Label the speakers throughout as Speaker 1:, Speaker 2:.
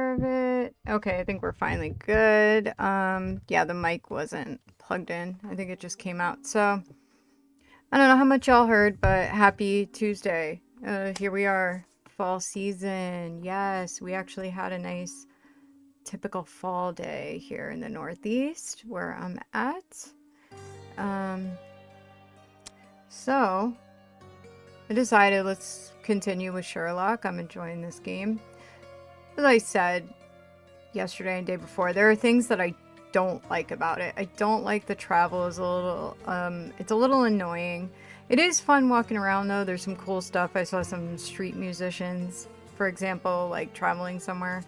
Speaker 1: care of it. Okay, I think we're finally good. Yeah, the mic wasn't plugged in. I think it just came out. So, I don't know how much y'all heard, but happy Tuesday. Here we are. Fall season. Yes, we actually had a nice typical fall day here in the Northeast where I'm at. Um, so I decided let's continue with Sherlock. I'm enjoying this game. As I said yesterday and day before, there are things that I don't like about it. I don't like the travel is a little, it's a little annoying. It is fun walking around though. There's some cool stuff. I saw some street musicians, for example, like traveling somewhere.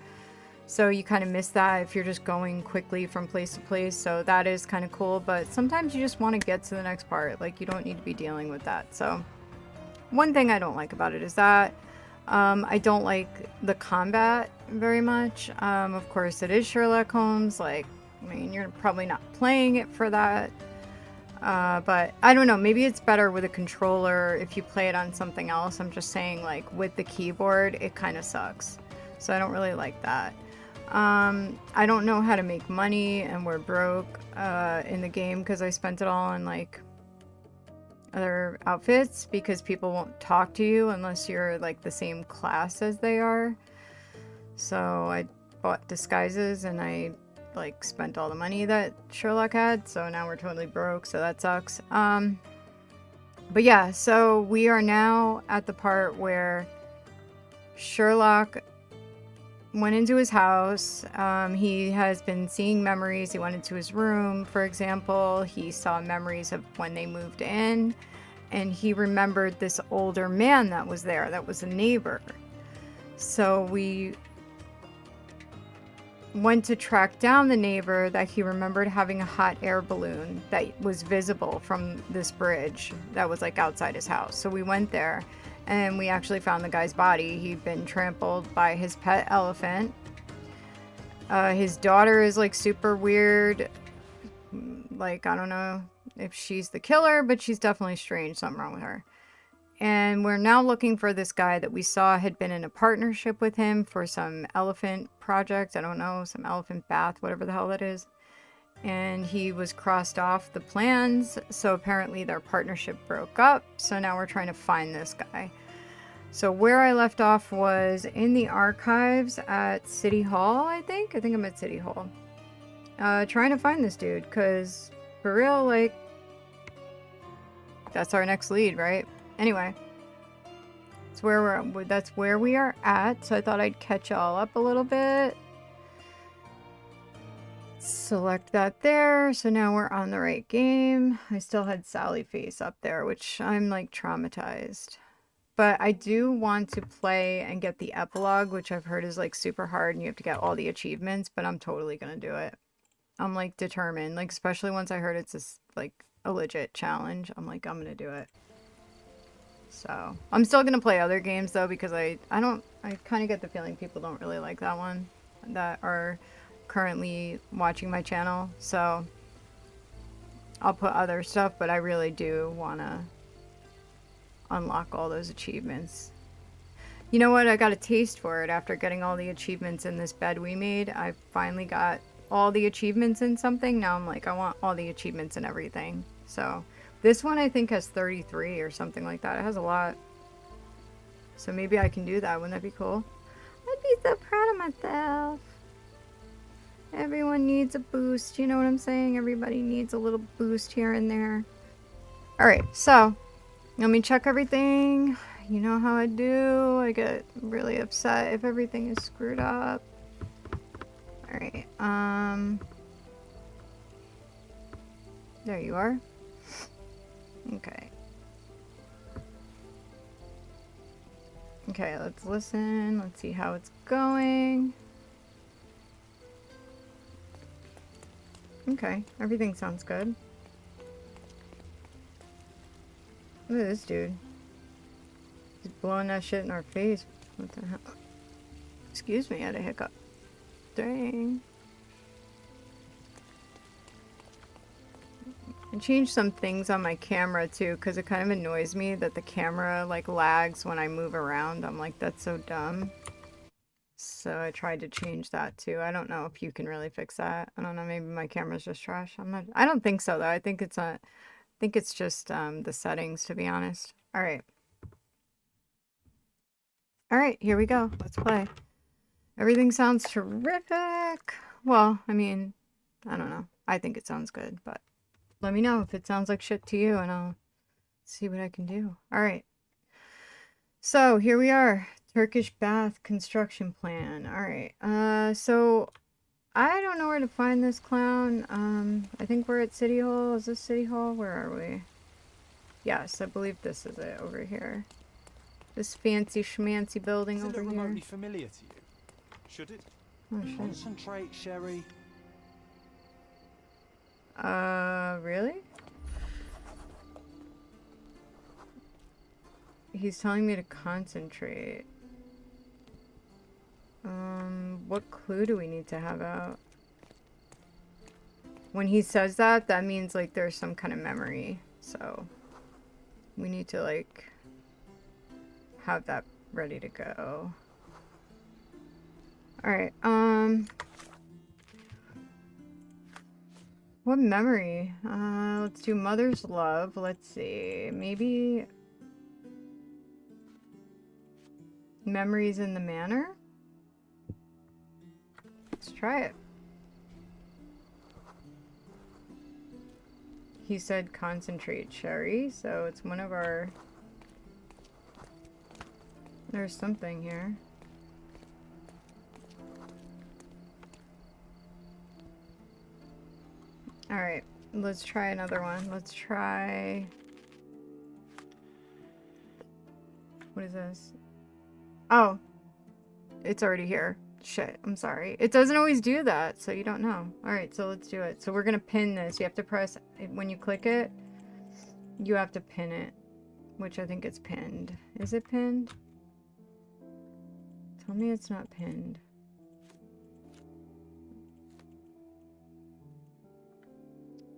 Speaker 1: So you kind of miss that if you're just going quickly from place to place. So that is kind of cool. But sometimes you just want to get to the next part. Like you don't need to be dealing with that. So one thing I don't like about it is that I don't like the combat very much. Of course, it is Sherlock Holmes. Like, I mean, you're probably not playing it for that. But I don't know. Maybe it's better with a controller if you play it on something else. I'm just saying, like, with the keyboard, it kind of sucks. So I don't really like that. I don't know how to make money, and we're broke in the game because I spent it all on, like, other outfits because people won't talk to you unless you're like the same class as they are. So I bought disguises and I like spent all the money that Sherlock had, so now we're totally broke, so that sucks. But yeah, so we are now at the part where Sherlock went into his house. He has been seeing memories. He went into his room, for example. He saw memories of when they moved in, and he remembered this older man that was there, that was a neighbor. So we went to track down the neighbor that he remembered having a hot air balloon that was visible from this bridge that was like outside his house. So we went there and we actually found the guy's body. He'd been trampled by his pet elephant. His daughter is like super weird. Like, I don't know if she's the killer, but she's definitely strange. Something wrong with her. And we're now looking for this guy that we saw had been in a partnership with him for some elephant project. I don't know, some elephant bath, whatever the hell that is. And he was crossed off the plans. So apparently their partnership broke up. So now we're trying to find this guy. So where I left off was in the archives at City Hall, I think. I think I'm at City Hall. Trying to find this dude, because for real, like, that's our next lead, right? Anyway, that's where we are at. So I thought I'd catch y'all up a little bit. Select that there. So now we're on the right game. I still had Sally face up there, which I'm like traumatized. But I do want to play and get the epilogue, which I've heard is like super hard and you have to get all the achievements, but I'm totally gonna do it. I'm like determined, like especially once I heard it's just like a legit challenge. I'm like, I'm gonna do it. So I'm still gonna play other games though because I kind of get the feeling people don't really like that one that are currently watching my channel. So I'll put other stuff, but I really do wanna unlock all those achievements. You know what? I got a taste for it after getting all the achievements in this bed we made. I finally got all the achievements in something. Now I'm like, I want all the achievements in everything. So this one I think has 33 or something like that. It has a lot. So maybe I can do that. Wouldn't that be cool? I'd be so proud of myself. Everyone needs a boost. You know what I'm saying? Everybody needs a little boost here and there. Alright, so let me check everything. You know how I do. I get really upset if everything is screwed up. Alright, there you are. Okay. Okay, let's listen. Let's see how it's going. Okay, everything sounds good. Look at this dude. He's blowing that shit in our face. What the hell? Excuse me, I had a hiccup. Dang. I changed some things on my camera too because it kind of annoys me that the camera like lags when I move around. I'm like, that's so dumb. so I tried to change that too. I don't know if you can really fix that. I don't know, maybe my camera's just trash. I don't think so though. I think it's just the settings, to be honest. All right. All right, here we go. Let's play. Everything sounds terrific. Well, I mean, I don't know. I think it sounds good, but let me know if it sounds like shit to you and I'll see what I can do. All right. So here we are. Turkish bath construction plan. All right. So I don't know where to find this clown. I think we're at City Hall. Is this City Hall? Where are we? Yes, I believe this is it over here. This fancy schmancy building
Speaker 2: Does it
Speaker 1: over
Speaker 2: look
Speaker 1: here.
Speaker 2: remotely familiar to you? Should it?
Speaker 1: Oh, shit.
Speaker 2: Concentrate, Sherry.
Speaker 1: Really? He's telling me to concentrate. What clue do we need to have out? When he says that, that means like there's some kind of memory. So we need to like have that ready to go. All right. What memory? Let's do mother's love. Let's see. Maybe memories in the manor? Let's try it. He said concentrate, Sherry, so it's one of our... There's something here. Alright, let's try another one. Let's try... What is this? Oh. It's already here. Shit, I'm sorry. It doesn't always do that, so you don't know. Alright, so let's do it. So we're gonna pin this. You have to press... When you click it, you have to pin it. Which I think it's pinned. Is it pinned? Tell me it's not pinned.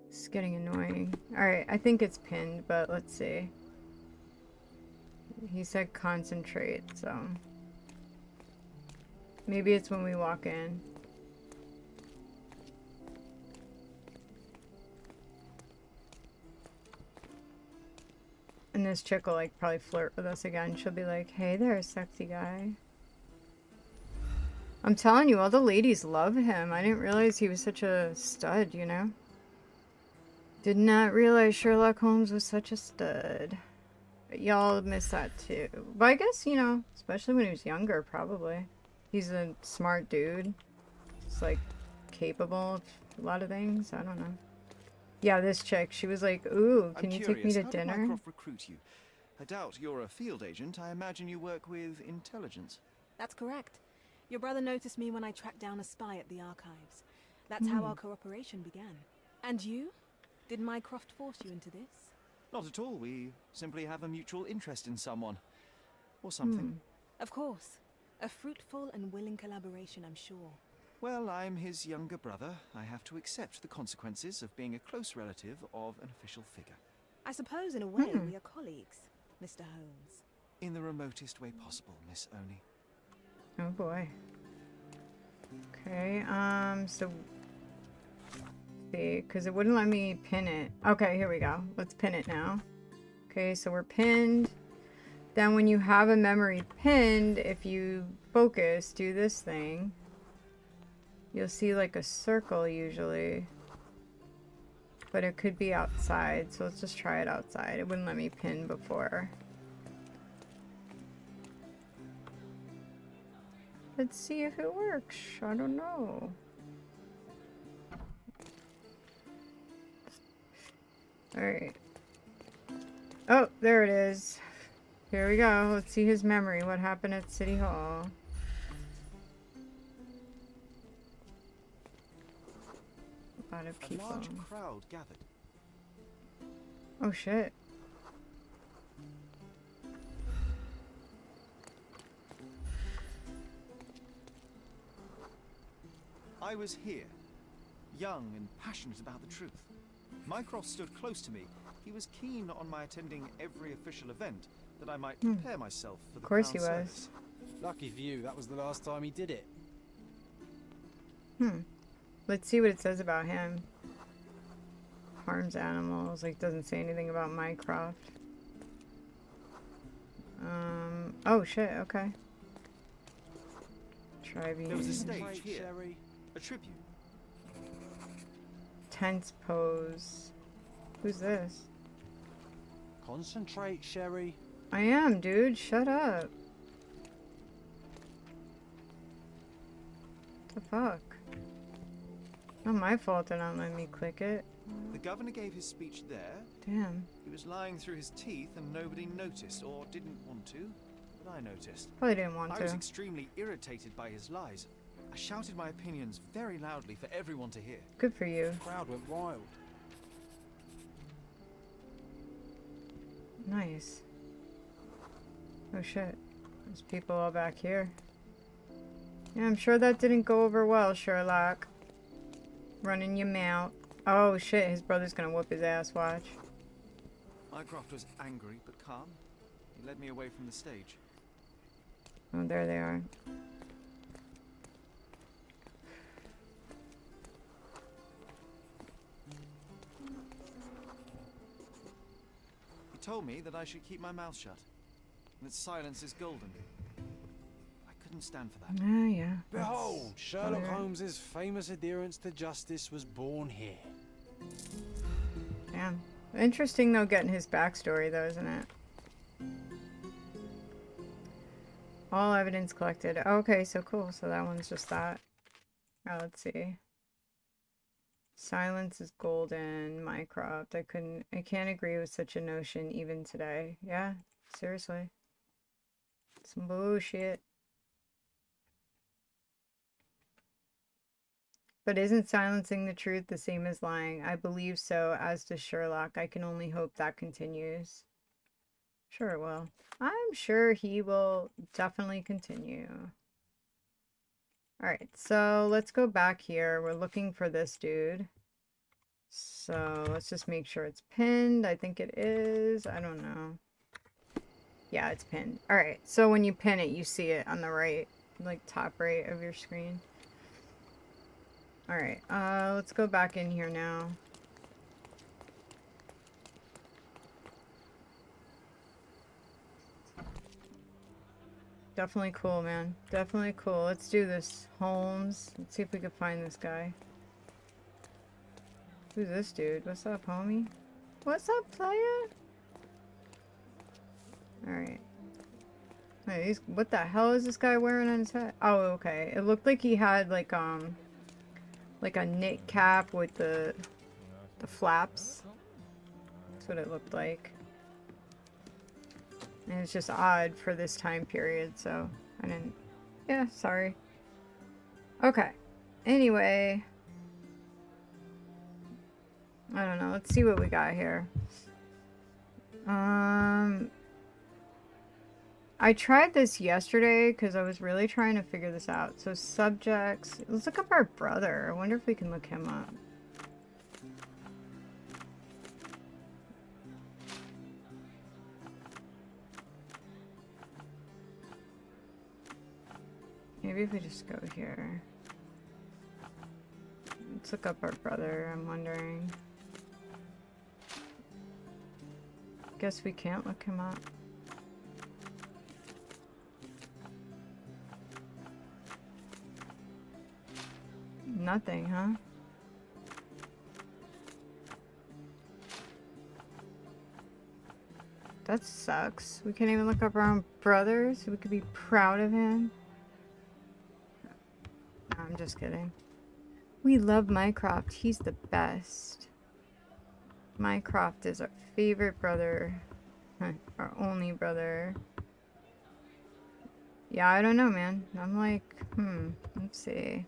Speaker 1: It's getting annoying. Alright, I think it's pinned, but let's see. He said concentrate, so... Maybe it's when we walk in. And this chick will like probably flirt with us again. She'll be like, hey there, sexy guy. I'm telling you, all the ladies love him. I didn't realize he was such a stud, you know? Did not realize Sherlock Holmes was such a stud. But y'all miss that too. But I guess, you know, especially when he was younger, probably. He's a smart dude. He's like capable of a lot of things. I don't know. Yeah, this chick, she was like, ooh, can you take me to dinner?
Speaker 2: How did Mycroft recruit you? I doubt you're a field agent. I imagine you work with intelligence.
Speaker 3: That's correct. Your brother noticed me when I tracked down a spy at the archives. That's how our cooperation began. And you? Did Mycroft force you into this?
Speaker 2: Not at all. We simply have a mutual interest in someone. Or something.
Speaker 3: Of course. A fruitful and willing collaboration, I'm sure.
Speaker 2: Well, I'm his younger brother. I have to accept the consequences of being a close relative of an official figure.
Speaker 3: I suppose, in a way, we are colleagues, Mr. Holmes.
Speaker 2: In the remotest way possible, Miss Oni.
Speaker 1: Oh boy. Okay, so... See, because it wouldn't let me pin it. Okay, here we go. Let's pin it now. Okay, so we're pinned. Then when you have a memory pinned, if you focus, do this thing, you'll see like a circle usually. But it could be outside, so let's just try it outside. It wouldn't let me pin before. Let's see if it works. I don't know. Alright. Oh, there it is. Here we go. Let's see his memory. What happened at City Hall? A lot of people.
Speaker 2: A large crowd gathered.
Speaker 1: Oh shit.
Speaker 2: I was here, young and passionate about the truth. Mycroft stood close to me. He was keen on my attending every official event, that I might prepare myself for the
Speaker 1: Of course he
Speaker 2: Crown's
Speaker 1: was.
Speaker 2: service.
Speaker 4: Lucky for you, that was the last time he did it.
Speaker 1: Let's see what it says about him. Harms animals. Like, doesn't say anything about Mycroft. Oh shit, okay. Tribune.
Speaker 2: There was a stage here. A tribute.
Speaker 1: Tense pose. Who's this?
Speaker 4: Concentrate, Sherry.
Speaker 1: I am, dude. Shut up. The fuck? Not my fault they're not letting me click it.
Speaker 2: The governor gave his speech there.
Speaker 1: Damn.
Speaker 2: He was lying through his teeth and nobody noticed, or didn't want to, but I noticed.
Speaker 1: Probably didn't want
Speaker 2: I was
Speaker 1: to.
Speaker 2: extremely irritated by his lies. I shouted my opinions very loudly for everyone to hear.
Speaker 1: Good for you.
Speaker 4: The crowd went wild.
Speaker 1: Nice. Oh shit. There's people all back here. Yeah, I'm sure that didn't go over well, Sherlock. Running your mouth. Oh shit, his brother's gonna whoop his ass, watch.
Speaker 2: Mycroft was angry but calm. He led me away from the stage.
Speaker 1: Oh, there they are.
Speaker 2: He told me that I should keep my mouth shut, and that silence is golden. I couldn't stand for that.
Speaker 1: Ah, yeah.
Speaker 4: Behold, Sherlock
Speaker 1: Alright.
Speaker 4: Holmes's famous adherence to justice was born here.
Speaker 1: Damn. Interesting though getting his backstory though, isn't it? All evidence collected. Okay, so cool. So that one's just that. Oh, let's see. Silence is golden. Mycroft. I can't agree with such a notion even today. Yeah, seriously. Some bullshit. But isn't silencing the truth the same as lying? I believe so, as does Sherlock. I can only hope that continues. Sure it will. I'm sure he will definitely continue. Alright, so let's go back here. We're looking for this dude. So let's just make sure it's pinned. I think it is. I don't know. Yeah, it's pinned. Alright, so when you pin it, you see it on the right, like top right of your screen. Alright, let's go back in here now. Definitely cool, man. Definitely cool. Let's do this. Holmes. Let's see if we can find this guy. Who's this dude? What's up, homie? What's up, player? Alright. Hey, what the hell is this guy wearing on his head? Oh, okay. It looked like he had, like a knit cap with the flaps. That's what it looked like. And it's just odd for this time period, so I didn't... Yeah, sorry. Okay. Anyway. I don't know. Let's see what we got here. I tried this yesterday because I was really trying to figure this out. So subjects. Let's look up our brother. I wonder if we can look him up. Maybe if we just go here. Let's look up our brother, I'm wondering. Guess we can't look him up. Nothing, huh? That sucks. We can't even look up our own brother so we could be proud of him. No, I'm just kidding. We love Mycroft. He's the best. Mycroft is our favorite brother. Our only brother. Yeah, I don't know, man. I'm like, let's see.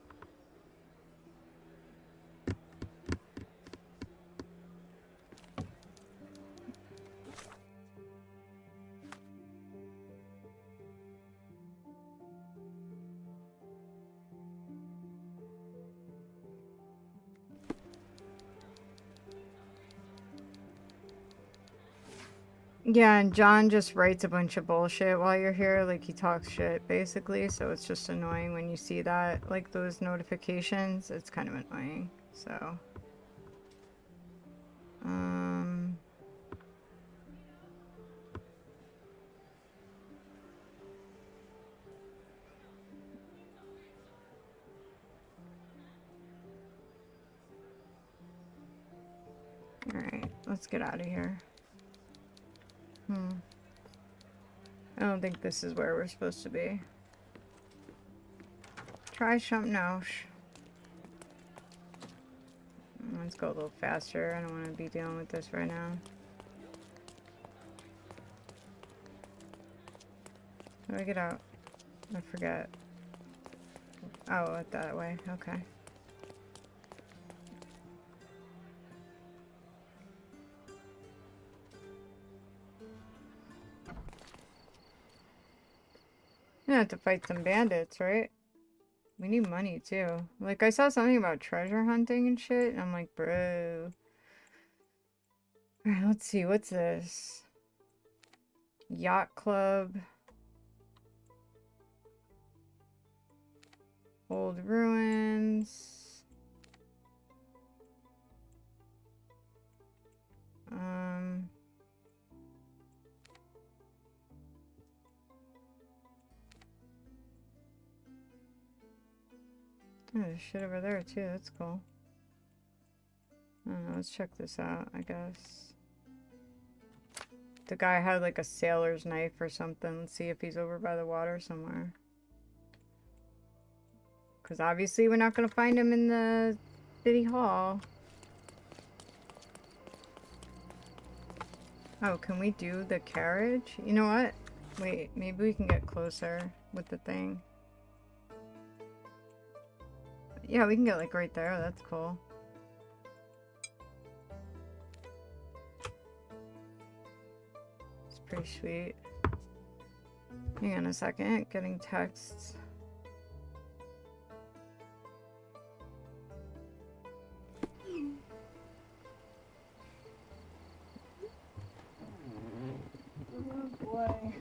Speaker 1: Yeah, and John just writes a bunch of bullshit while you're here. Like, he talks shit, basically. So it's just annoying when you see that, like, those notifications. It's kind of annoying. So, um... Alright, let's get out of here. I don't think this is where we're supposed to be. Try something else. Let's go a little faster. I don't want to be dealing with this right now. How do I get out? I forget. Oh, that way. Okay. I have to fight some bandits, right? We need money too. Like, I saw something about treasure hunting and shit, and I'm like, bro. Alright, let's see. What's this? Yacht Club. Old ruins. Oh, there's shit over there too. That's cool. I don't know. Let's check this out, I guess. The guy had like a sailor's knife or something. Let's see if he's over by the water somewhere. Because obviously we're not going to find him in the city hall. Oh, can we do the carriage? You know what? Wait, maybe we can get closer with the thing. Yeah, we can get like right there. That's cool. It's pretty sweet. Hang on a second. Getting texts. Oh boy.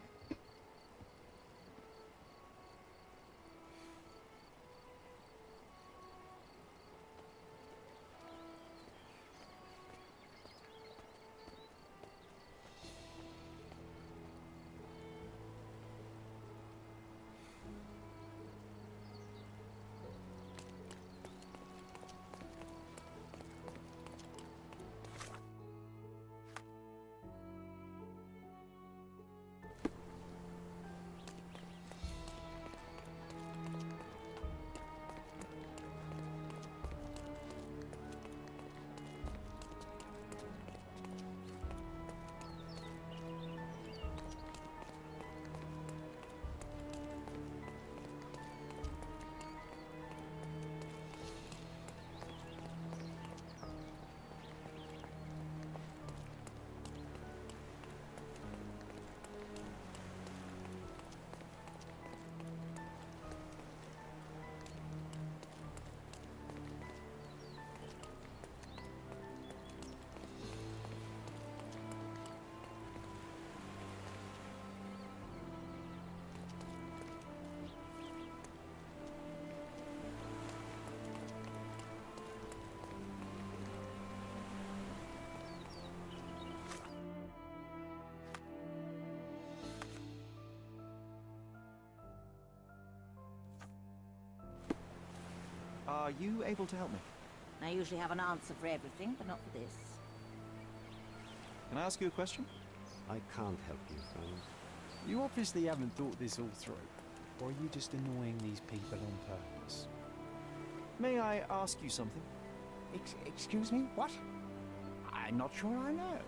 Speaker 2: Are you able to help me?
Speaker 5: I usually have an answer for everything, but not for this.
Speaker 2: Can I ask you a question?
Speaker 4: I can't help you, friend. You obviously haven't thought this all through. Or are you just annoying these people on purpose?
Speaker 2: May I ask you something?
Speaker 6: Excuse me? What? I'm not sure I know.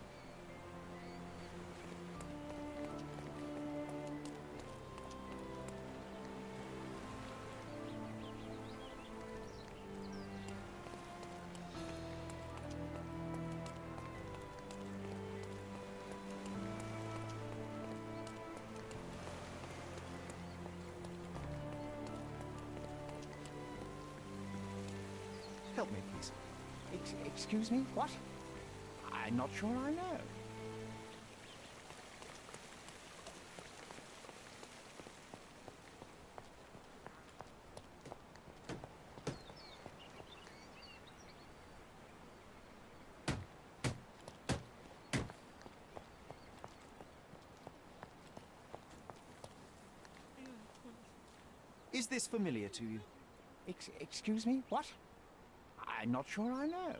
Speaker 2: Help me, please.
Speaker 6: Excuse me? What? I'm not sure I know.
Speaker 2: Is this familiar to you?
Speaker 6: Excuse me? What? I'm not sure I know.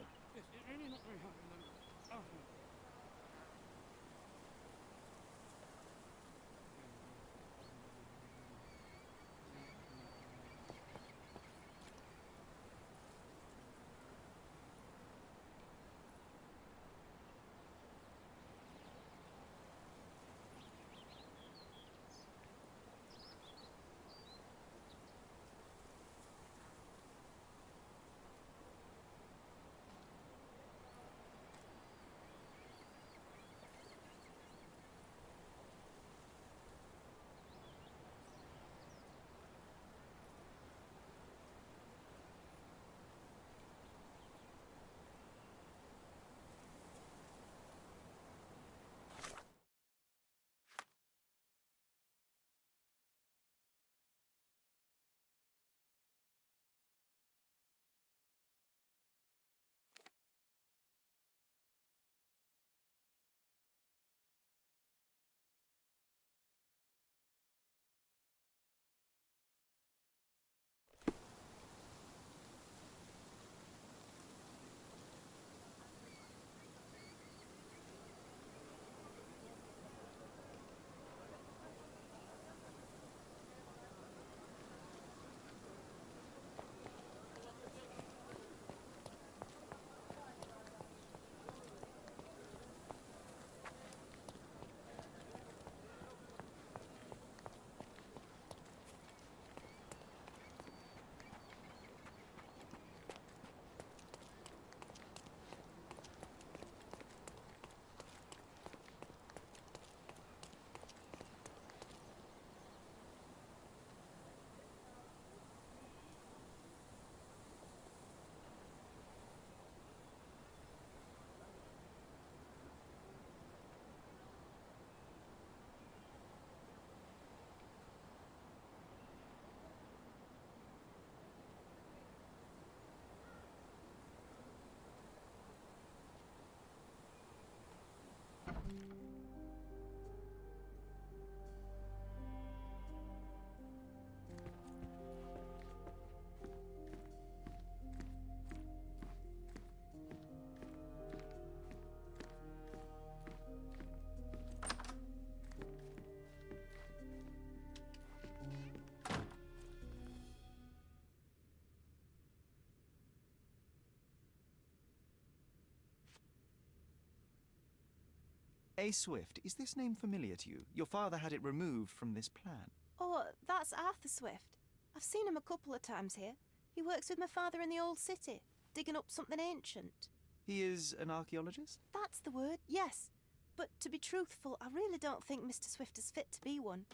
Speaker 2: A. Swift, is this name familiar to you? Your father had it removed from this plan.
Speaker 7: Oh, that's Arthur Swift. I've seen him a couple of times here. He works with my father in the old city, digging up something ancient.
Speaker 2: He is an archaeologist?
Speaker 7: That's the word, yes. But to be truthful, I really don't think Mr. Swift is fit to be one.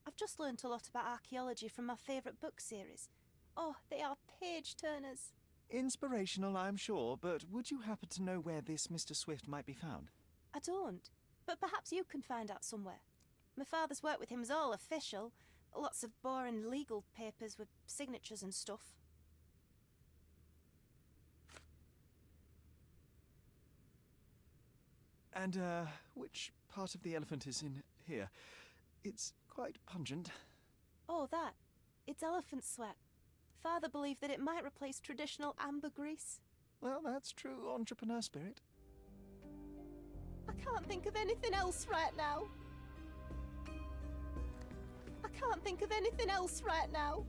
Speaker 7: I've just learnt a lot about archaeology from my favourite book series. Oh, they are page-turners.
Speaker 2: Inspirational, I'm sure, but would you happen to know where this Mr. Swift might be found?
Speaker 7: I don't. But perhaps you can find out somewhere. My father's work with him is all official. Lots of boring legal papers with signatures and stuff.
Speaker 2: And, which part of the elephant is in here? It's quite pungent.
Speaker 7: Oh, that. It's elephant sweat. Father believed that it might replace traditional ambergris.
Speaker 2: Well, that's true entrepreneur spirit.
Speaker 7: I can't think of anything else right now. I can't think of anything else right now.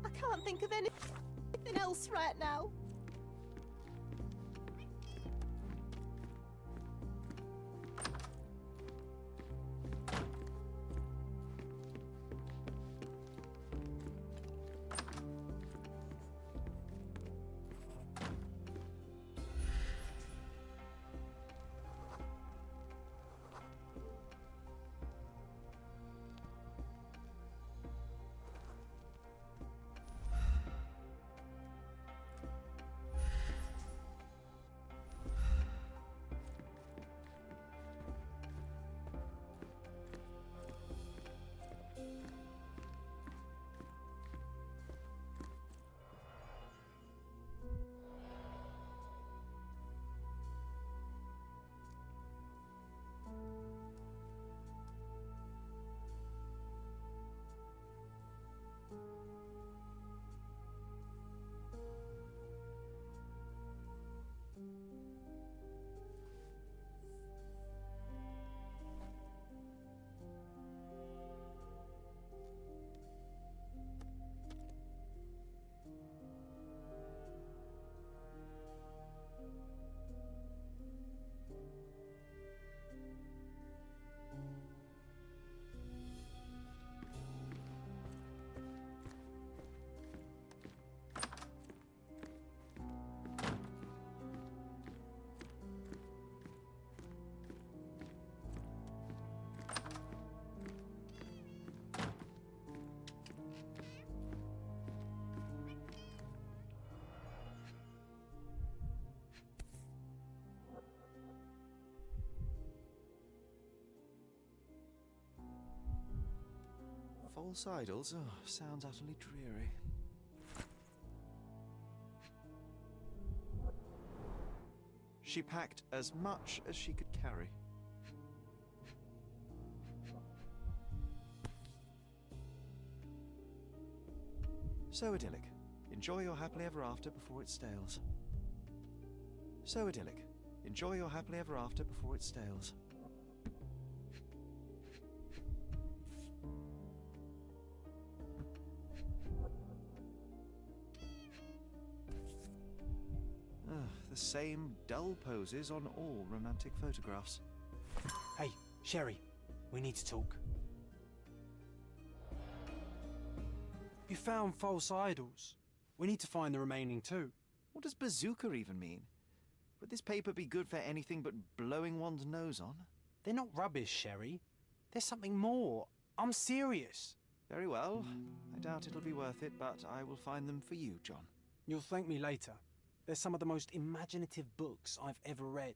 Speaker 7: I can't think of anything else right now.
Speaker 2: False idols? Oh, sounds utterly dreary. She packed as much as she could carry. So idyllic. Enjoy your happily ever after before it stales. So idyllic. Enjoy your happily ever after before it stales. The same dull poses on all romantic photographs.
Speaker 4: Hey, Sherry, we need to talk. You found false idols. We need to find the remaining two.
Speaker 2: What does bazooka even mean? Would this paper be good for anything but blowing one's nose on?
Speaker 4: They're not rubbish, Sherry. There's something more. I'm serious.
Speaker 2: Very well. I doubt it'll be worth it, but I will find them for you, John.
Speaker 4: You'll thank me later. They're some of the most imaginative books I've ever read.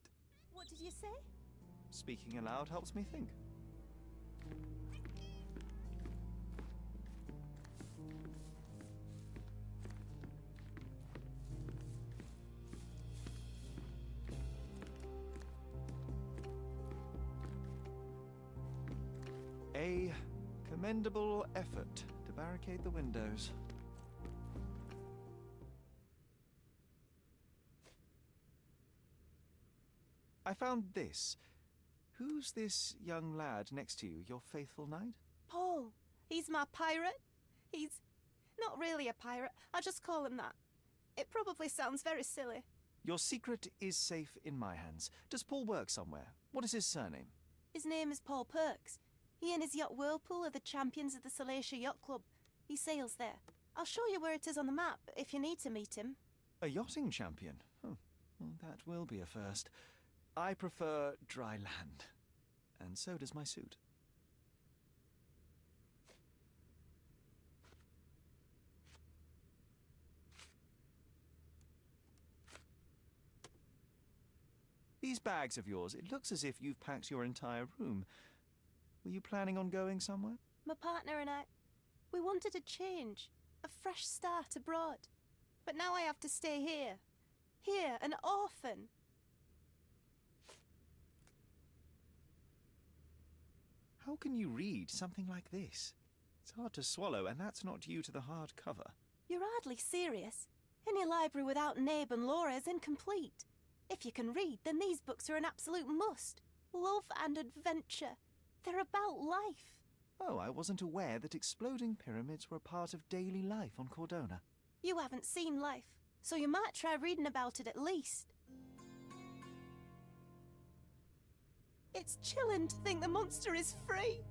Speaker 7: What did you say?
Speaker 2: Speaking aloud helps me think. A commendable effort to barricade the windows. I found this. Who's this young lad next to you, your faithful knight?
Speaker 7: Paul. He's my pirate. He's not really a pirate. I just call him that. It probably sounds very silly.
Speaker 2: Your secret is safe in my hands. Does Paul work somewhere? What is his surname?
Speaker 7: His name is Paul Perks. He and his yacht Whirlpool are the champions of the Salacia Yacht Club. He sails there. I'll show you where it is on the map if you need to meet him.
Speaker 2: A yachting champion? Well, that will be a first. I prefer dry land. And so does my suit. These bags of yours, it looks as if you've packed your entire room. Were you planning on going somewhere?
Speaker 7: My partner and I, we wanted a change, a fresh start abroad. But now I have to stay here. Here, an orphan.
Speaker 2: How can you read something like this? It's hard to swallow, and that's not due to the hard cover.
Speaker 7: You're hardly serious. Any library without Nabe and Laura is incomplete. If you can read, then these books are an absolute must. Love and adventure. They're about life.
Speaker 2: Oh, I wasn't aware that exploding pyramids were a part of daily life on Cordona.
Speaker 7: You haven't seen life, so you might try reading about it at least. It's chilling to think the monster is free.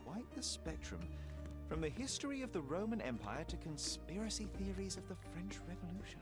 Speaker 2: Quite the spectrum. From the history of the Roman Empire to conspiracy theories of the French Revolution.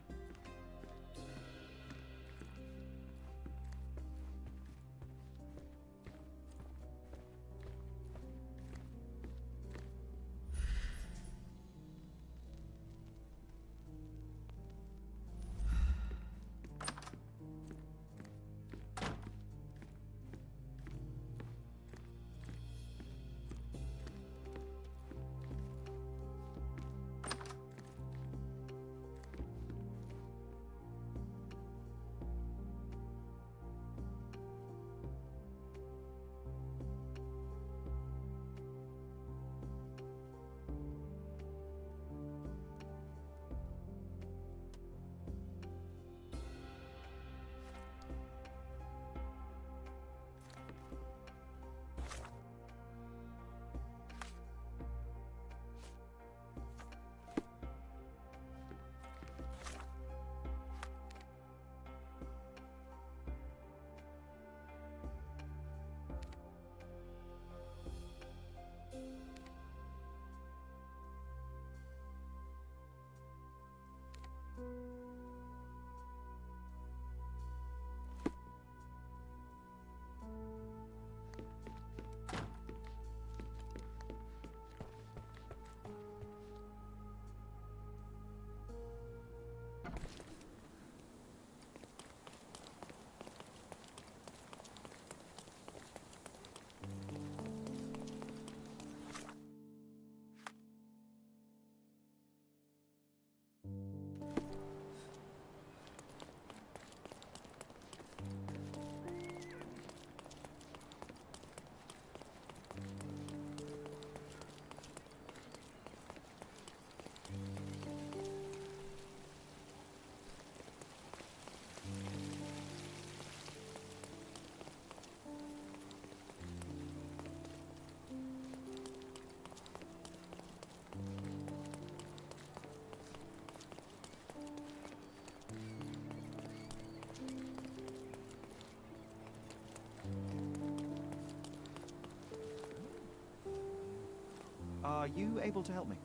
Speaker 2: Are you able to help me?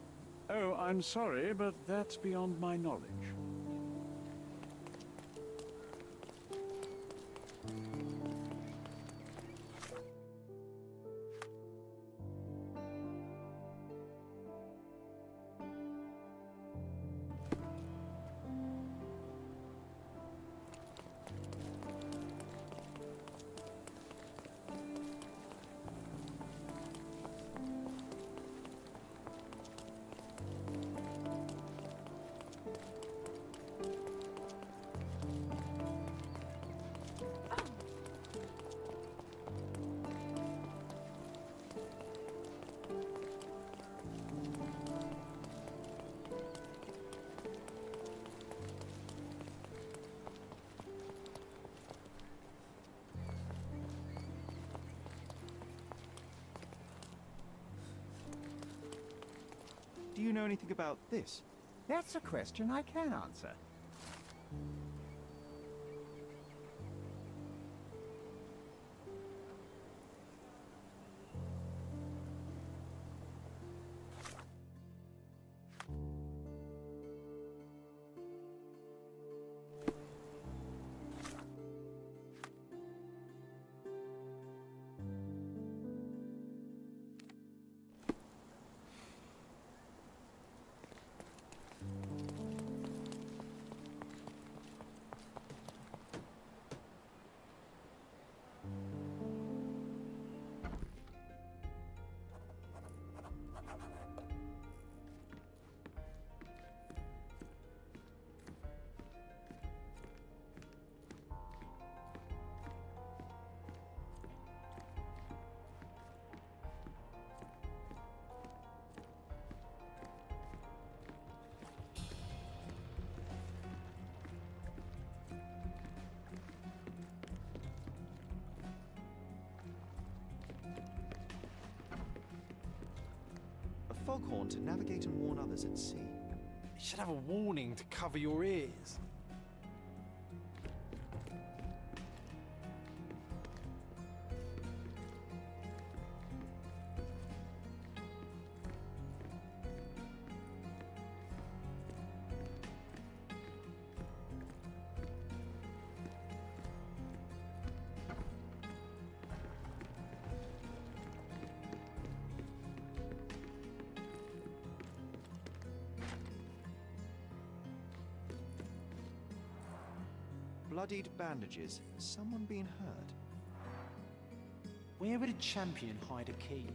Speaker 8: Oh, I'm sorry, but that's beyond my knowledge.
Speaker 2: Do you know anything about this?
Speaker 6: That's a question I can answer.
Speaker 2: A foghorn to navigate and warn others at sea.
Speaker 4: You should have a warning to cover your ears.
Speaker 2: Bloodied bandages. Has someone been hurt?
Speaker 4: Where would a champion hide a key?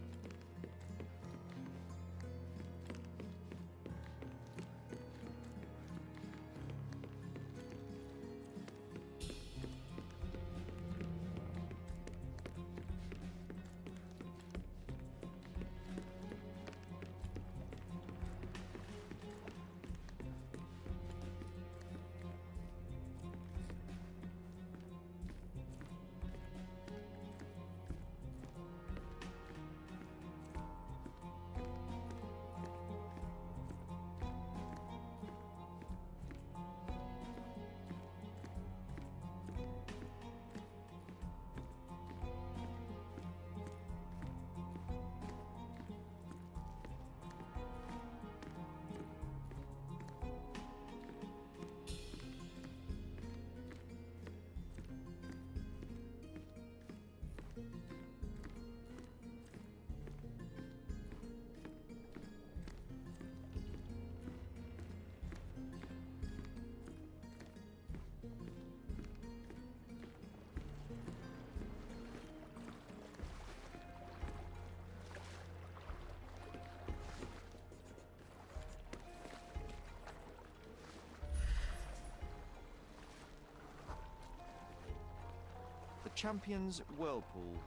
Speaker 2: The champion's whirlpool.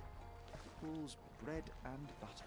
Speaker 2: Pools bread and butter.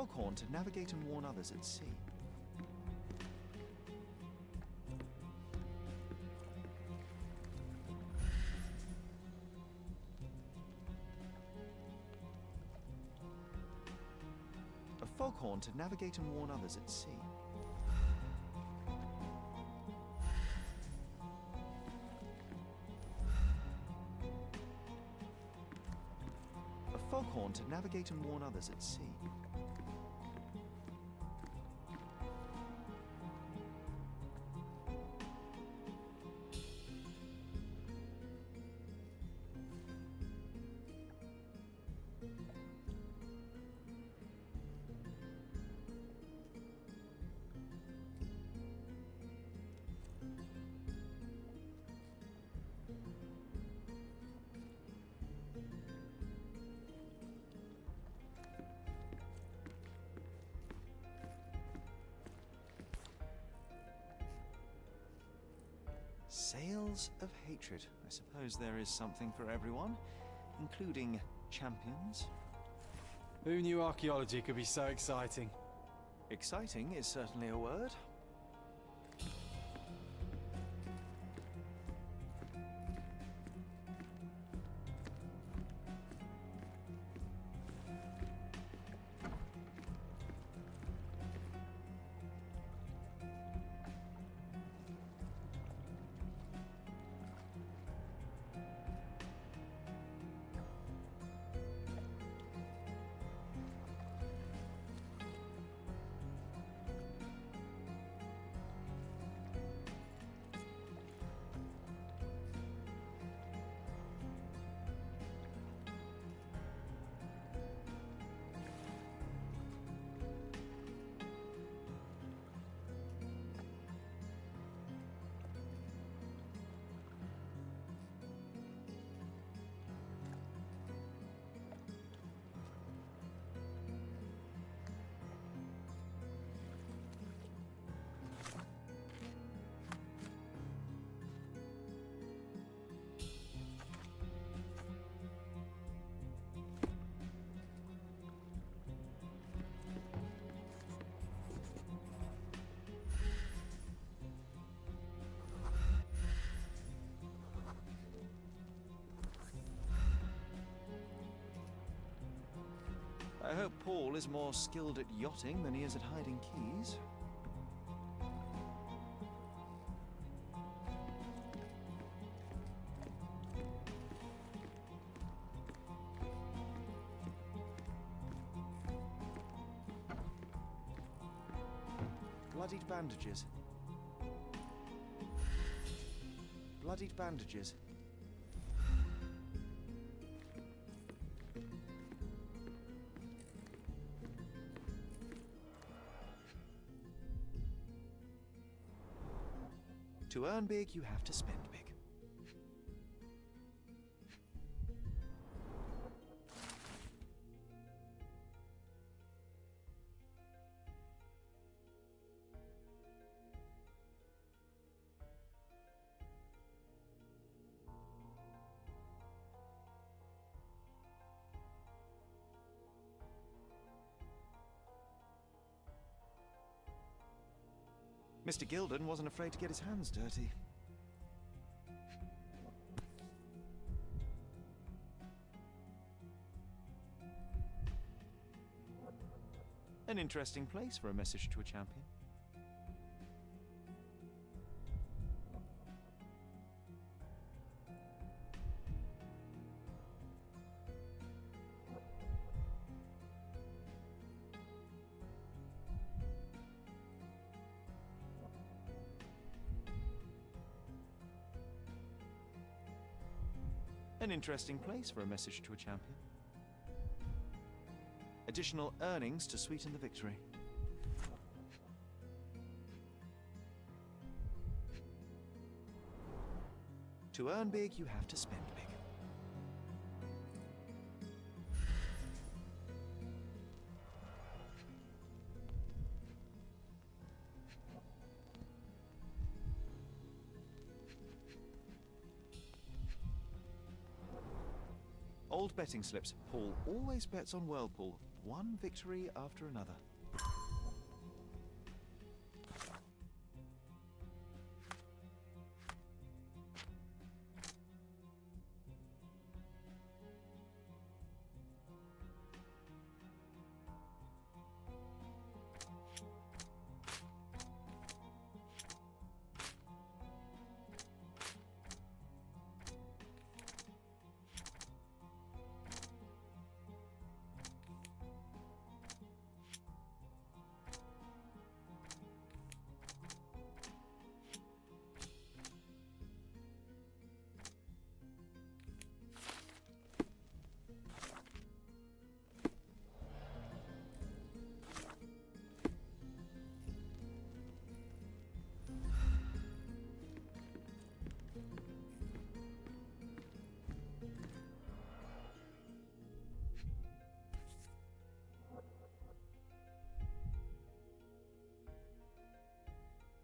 Speaker 2: foghorn to navigate and warn others at sea. A foghorn to navigate and warn others at sea. A foghorn to navigate and warn others at sea. Sails of hatred. I suppose there is something for everyone, including champions.
Speaker 4: Who knew archaeology could be so exciting?
Speaker 2: Exciting is certainly a word. I hope Paul is more skilled at yachting than he is at hiding keys. Bloodied bandages. Bloodied bandages. To earn big, you have to spend big. Mr. Gilden wasn't afraid to get his hands dirty. An interesting place for a message to a champion. An interesting place for a message to a champion. Additional earnings to sweeten the victory. To earn big, you have to spend big. Old betting slips. Paul always bets on Whirlpool. one victory after another.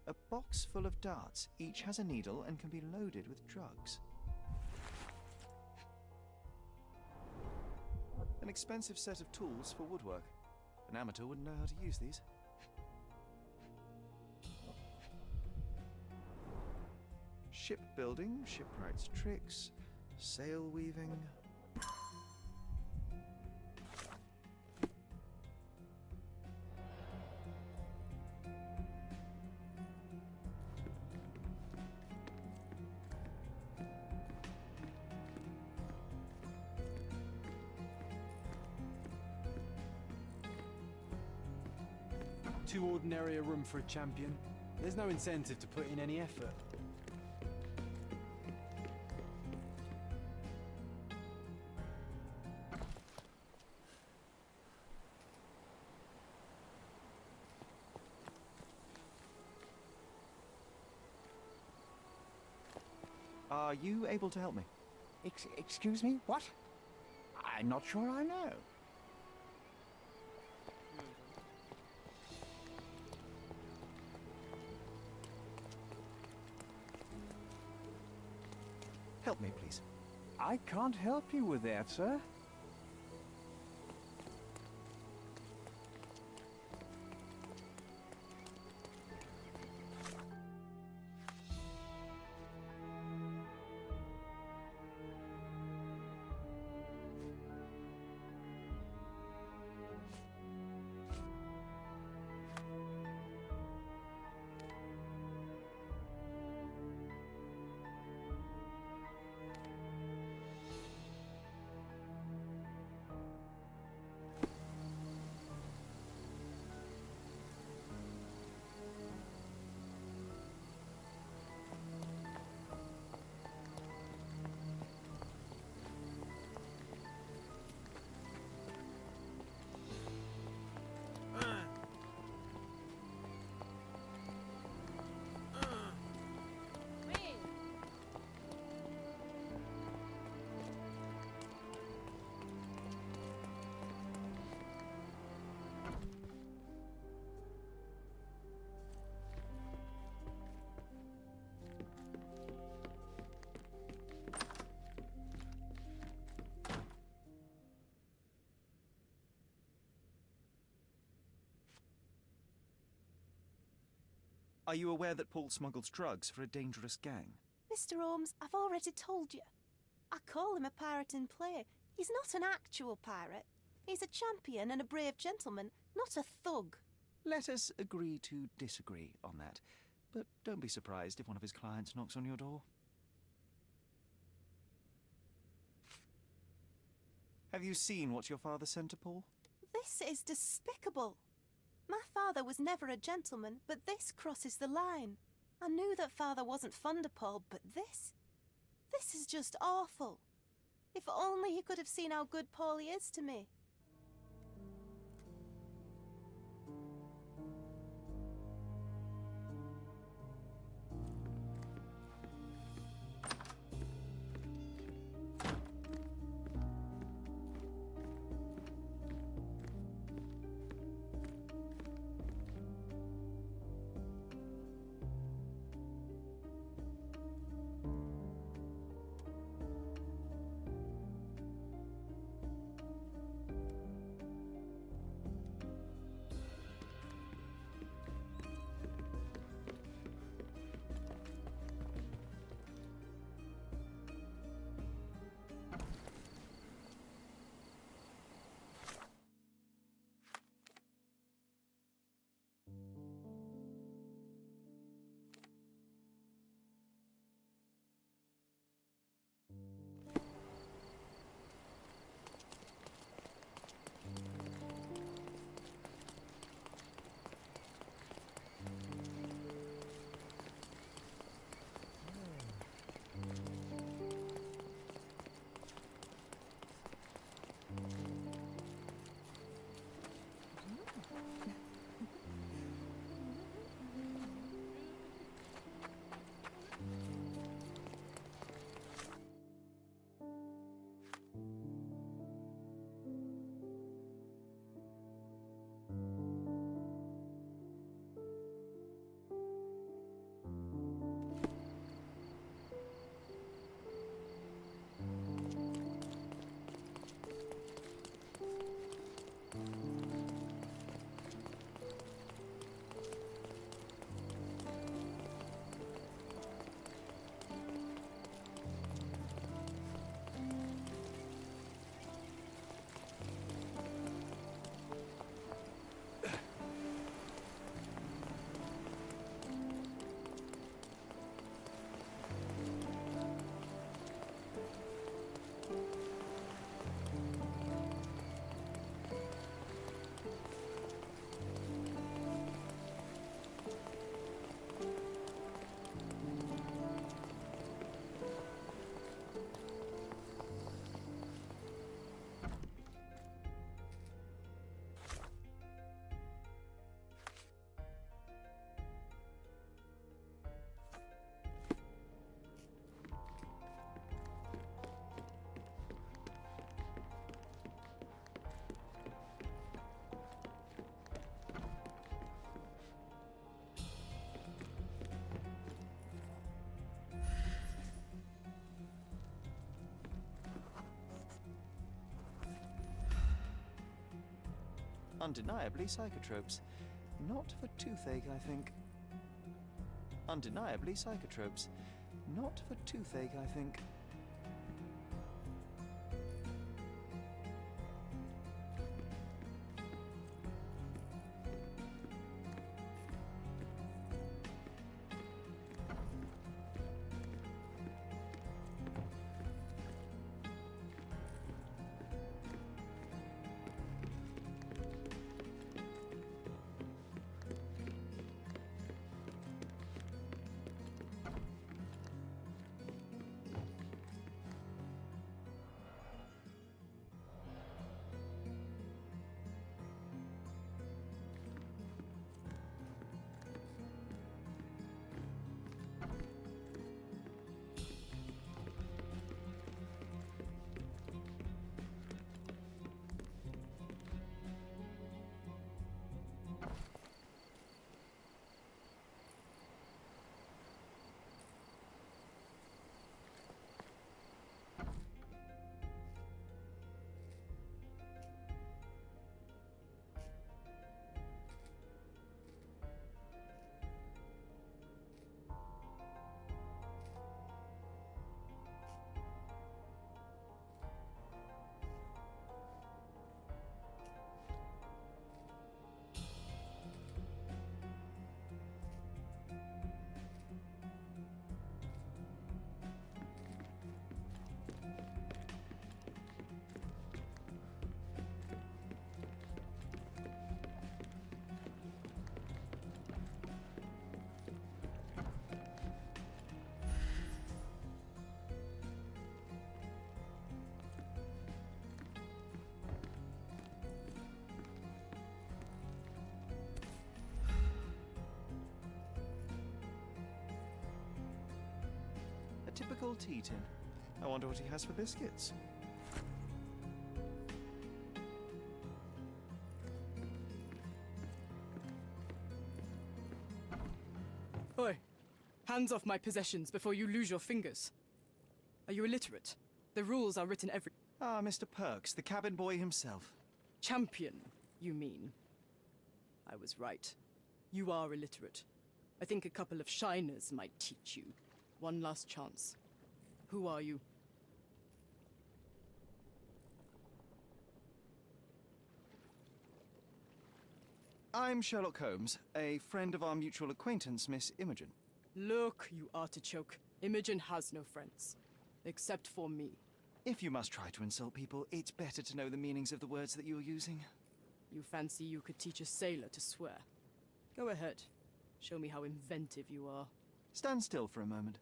Speaker 2: A box full of darts. Each has a needle and can be loaded with drugs. An expensive set of tools for woodwork. An amateur wouldn't know how to use these. Shipbuilding, shipwright's tricks, sail weaving.
Speaker 4: Too ordinary a room for a champion. There's no incentive to put in any effort.
Speaker 2: Are you able to help me?
Speaker 6: Excuse me? What? I'm not sure I know.
Speaker 2: Help me, please.
Speaker 6: I can't help you with that, sir.
Speaker 2: Are you aware that Paul smuggles drugs for a dangerous gang?
Speaker 7: Mr. Holmes, I've already told you. I call him a pirate in play. He's not an actual pirate. He's a champion and a brave gentleman, not a thug.
Speaker 2: Let us agree to disagree on that. But don't be surprised if one of his clients knocks on your door. Have you seen what your father sent to Paul?
Speaker 7: This is despicable. My father was never a gentleman, but this crosses the line. I knew that father wasn't fond of Paul, but this is just awful. If only he could have seen how good Paulie is to me.
Speaker 2: Undeniably psychotropes. Not for toothache, I think. Undeniably psychotropes. Not for toothache, I think. A typical tea tin. I wonder what he has for biscuits.
Speaker 9: Oi! Hands off my possessions before you lose your fingers. Are you illiterate? The rules are written every...
Speaker 2: Ah, Mr. Perks, the cabin boy himself.
Speaker 9: Champion, you mean? I was right. You are illiterate. I think a couple of shiners might teach you. One last chance. Who are you?
Speaker 2: I'm Sherlock Holmes, a friend of our mutual acquaintance, Miss Imogen.
Speaker 9: Look, you artichoke. Imogen has no friends. Except for me.
Speaker 2: If you must try to insult people, it's better to know the meanings of the words that you're using.
Speaker 9: You fancy you could teach a sailor to swear? Go ahead. Show me how inventive you are.
Speaker 2: Stand still for a moment.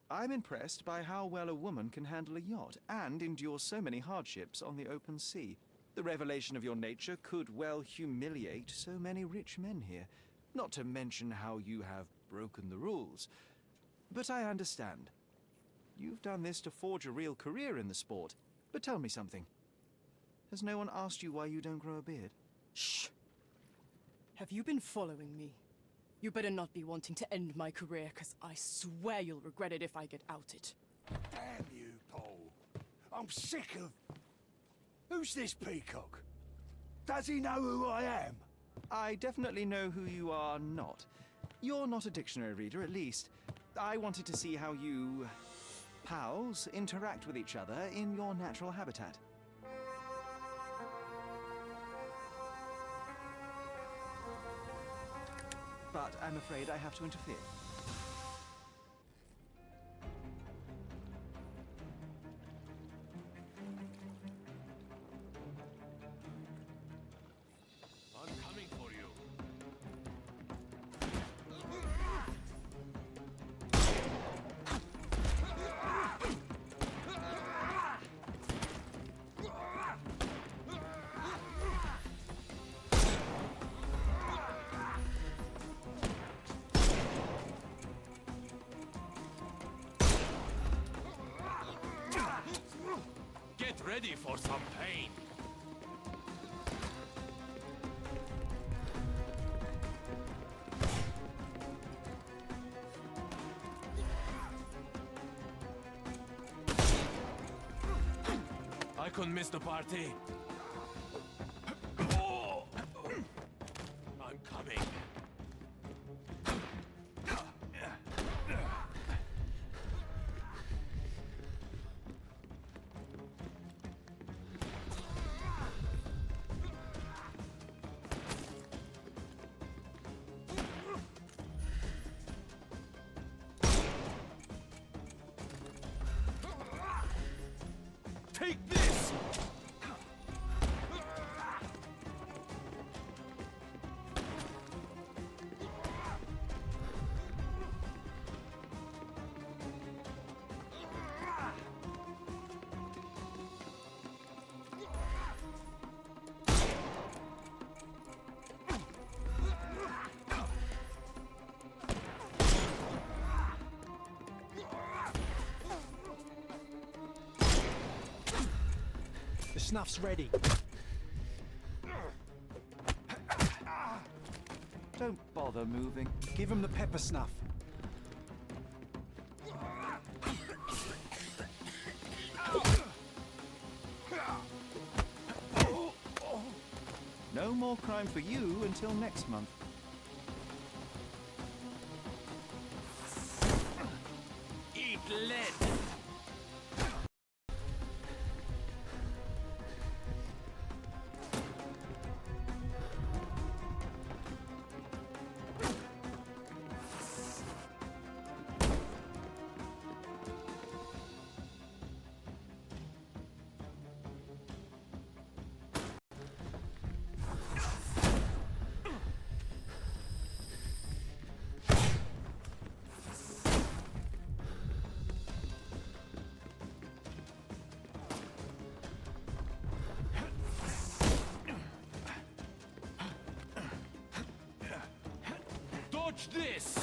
Speaker 2: I'm impressed by how well a woman can handle a yacht and endure so many hardships on the open sea. The revelation of your nature could well humiliate so many rich men here, not to mention how you have broken the rules. But I understand. You've done this to forge a real career in the sport. But tell me something. Has no one asked you why you don't grow a beard?
Speaker 9: Shh! Have you been following me? You better not be wanting to end my career, because I swear you'll regret it if I get outed.
Speaker 6: Damn you, Paul. I'm sick of... Who's this peacock? Does he know who I am?
Speaker 2: I definitely know who you are not. You're not a dictionary reader, at least. I wanted to see how you... pals interact with each other in your natural habitat. But I'm afraid I have to interfere.
Speaker 10: I'm coming for you. Get ready for some pain. I couldn't miss the party. Oh! I'm coming. Take this!
Speaker 4: The snuff's ready.
Speaker 2: Don't bother moving.
Speaker 4: Give him the pepper snuff.
Speaker 2: No more crime for you until next month.
Speaker 10: Eat lead! Dodge this!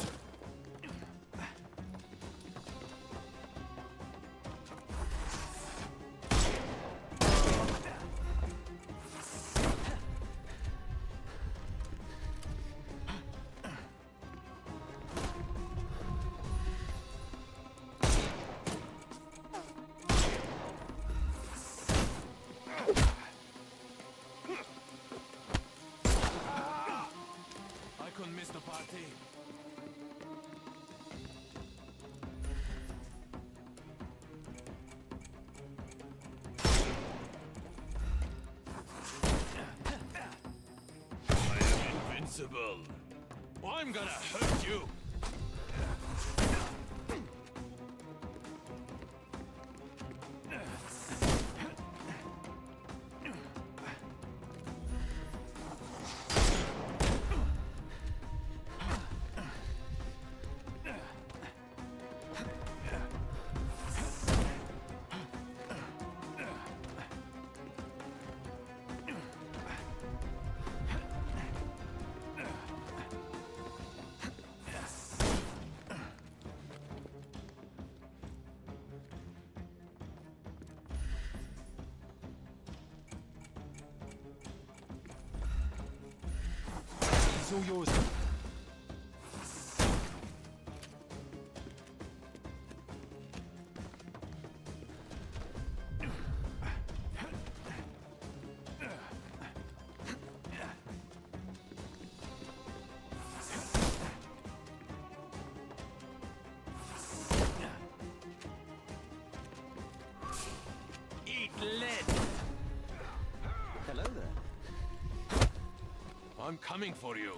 Speaker 10: I couldn't miss the party. I am invincible. I'm gonna hurt you.
Speaker 4: all yours.
Speaker 10: Eat lead!
Speaker 2: Hello there.
Speaker 10: I'm coming for you.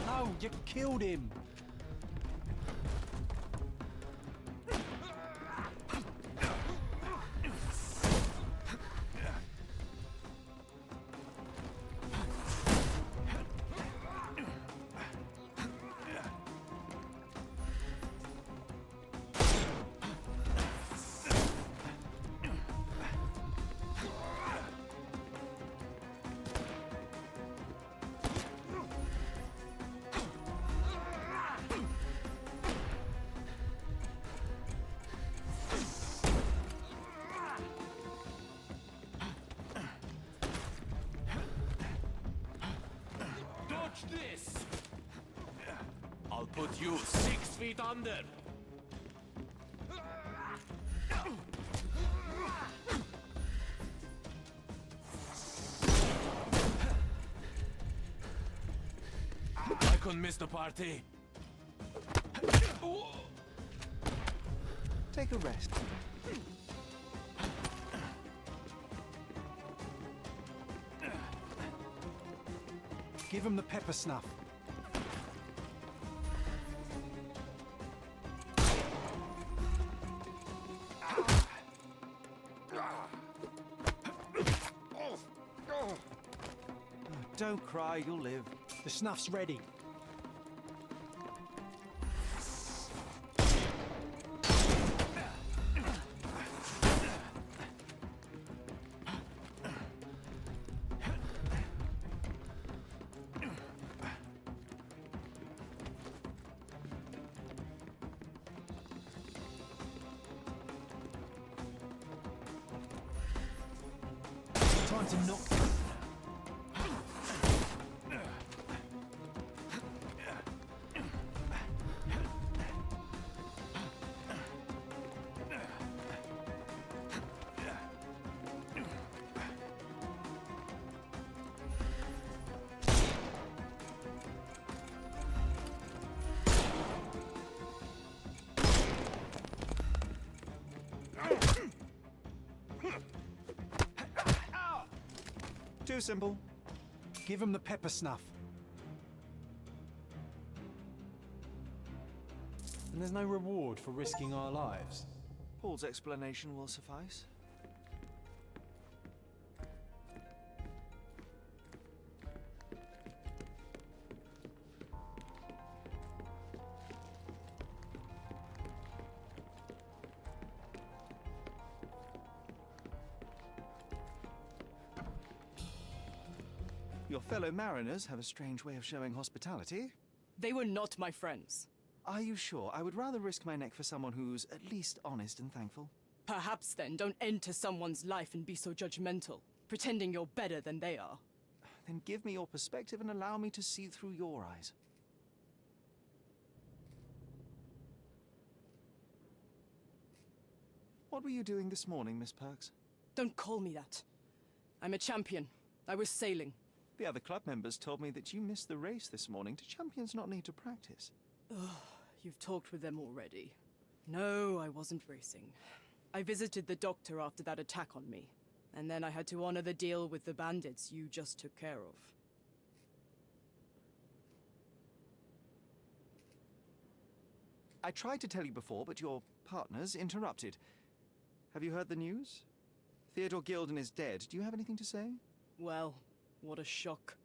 Speaker 4: No, you killed him.
Speaker 10: Dodge this! I'll put you 6 feet under. I couldn't miss the party.
Speaker 2: Take a rest.
Speaker 4: Give him the pepper snuff.
Speaker 2: Don't cry, you'll live.
Speaker 4: The snuff's ready. Time to knock.
Speaker 2: Too simple.
Speaker 4: Give him the pepper snuff. And there's no reward for risking our lives.
Speaker 2: Paul's explanation will suffice. Your fellow mariners have a strange way of showing hospitality.
Speaker 9: They were not my friends.
Speaker 2: Are you sure? I would rather risk my neck for someone who's at least honest and thankful.
Speaker 9: Perhaps then don't enter someone's life and be so judgmental, pretending you're better than they are.
Speaker 2: Then give me your perspective and allow me to see through your eyes. What were you doing this morning, Miss Perks?
Speaker 9: Don't call me that. I'm a champion. I was sailing.
Speaker 2: The other club members told me that you missed the race this morning. Do champions not need to practice?
Speaker 9: Ugh, you've talked with them already. No, I wasn't racing. I visited the doctor after that attack on me, and then I had to honor the deal with the bandits you just took care of.
Speaker 2: I tried to tell you before, but your partners interrupted. Have you heard the news? Theodore Gilden is dead. Do you have anything to say?
Speaker 9: Well, what a shock.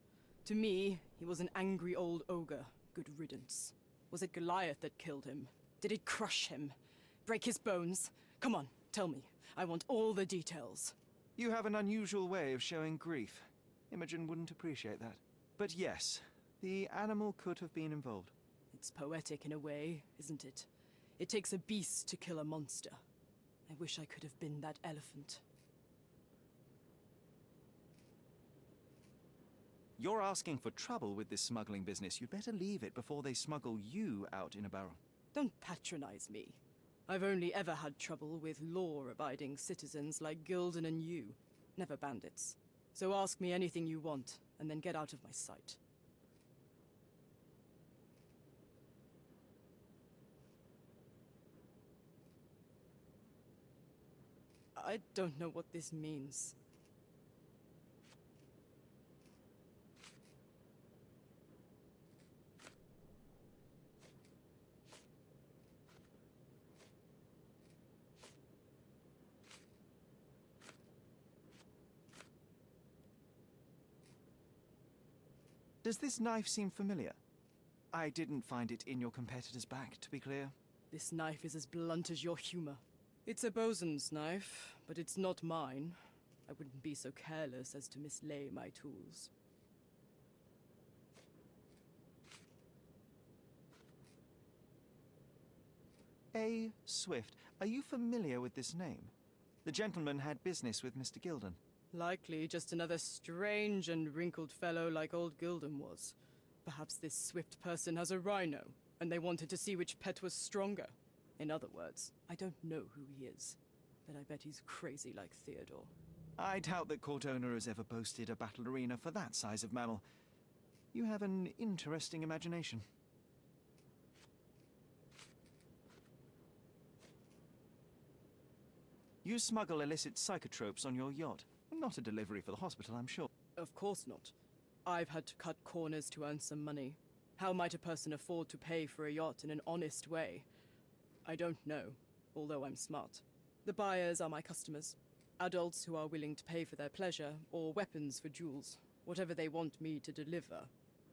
Speaker 9: To me, he was an angry old ogre. Good riddance. Was it Goliath that killed him? Did it crush him? Break his bones? Come on, tell me. I want all the details.
Speaker 2: You have an unusual way of showing grief. Imogen wouldn't appreciate that. But yes, the animal could have been involved.
Speaker 9: It's poetic in a way, isn't it? It takes a beast to kill a monster. I wish I could have been that elephant.
Speaker 2: You're asking for trouble with this smuggling business. You'd better leave it before they smuggle you out in a barrel.
Speaker 9: Don't patronize me. I've only ever had trouble with law-abiding citizens like Gildan and you, never bandits. So ask me anything you want, and then get out of my sight. I don't know what this means.
Speaker 2: Does this knife seem familiar? I didn't find it in your competitor's back, to be clear.
Speaker 9: This knife is as blunt as your humor. It's a bosun's knife, but it's not mine. I wouldn't be so careless as to mislay my tools.
Speaker 2: A. Swift. Are you familiar with this name? The gentleman had business with Mr. Gildan.
Speaker 9: Likely just another strange and wrinkled fellow like old Gildan was. Perhaps this Swift person has a rhino, and they wanted to see which pet was stronger. In other words, I don't know who he is, but I bet he's crazy like Theodore.
Speaker 2: I doubt that Cortona has ever boasted a battle arena for that size of mammal. You have an interesting imagination. You smuggle illicit psychotropes on your yacht. Not a delivery for the hospital, I'm sure.
Speaker 9: Of course not. I've had to cut corners to earn some money. How might a person afford to pay for a yacht in an honest way? I don't know, although I'm smart. The buyers are my customers. Adults who are willing to pay for their pleasure, or weapons for jewels. Whatever they want me to deliver.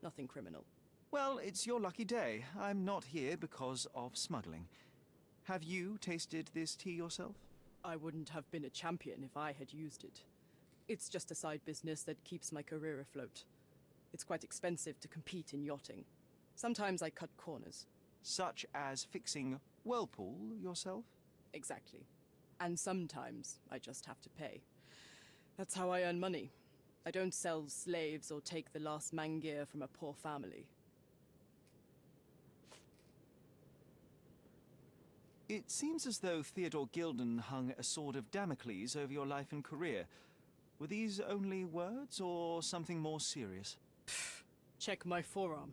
Speaker 9: Nothing criminal.
Speaker 2: Well, it's your lucky day. I'm not here because of smuggling. Have you tasted this tea yourself?
Speaker 9: I wouldn't have been a champion if I had used it. It's just a side business that keeps my career afloat. It's quite expensive to compete in yachting. Sometimes I cut corners.
Speaker 2: Such as fixing Whirlpool yourself?
Speaker 9: Exactly. And sometimes I just have to pay. That's how I earn money. I don't sell slaves or take the last mangear from a poor family.
Speaker 2: It seems as though Theodore Gildan hung a sword of Damocles over your life and career. Were these only words, or something more serious?
Speaker 9: Check my forearm.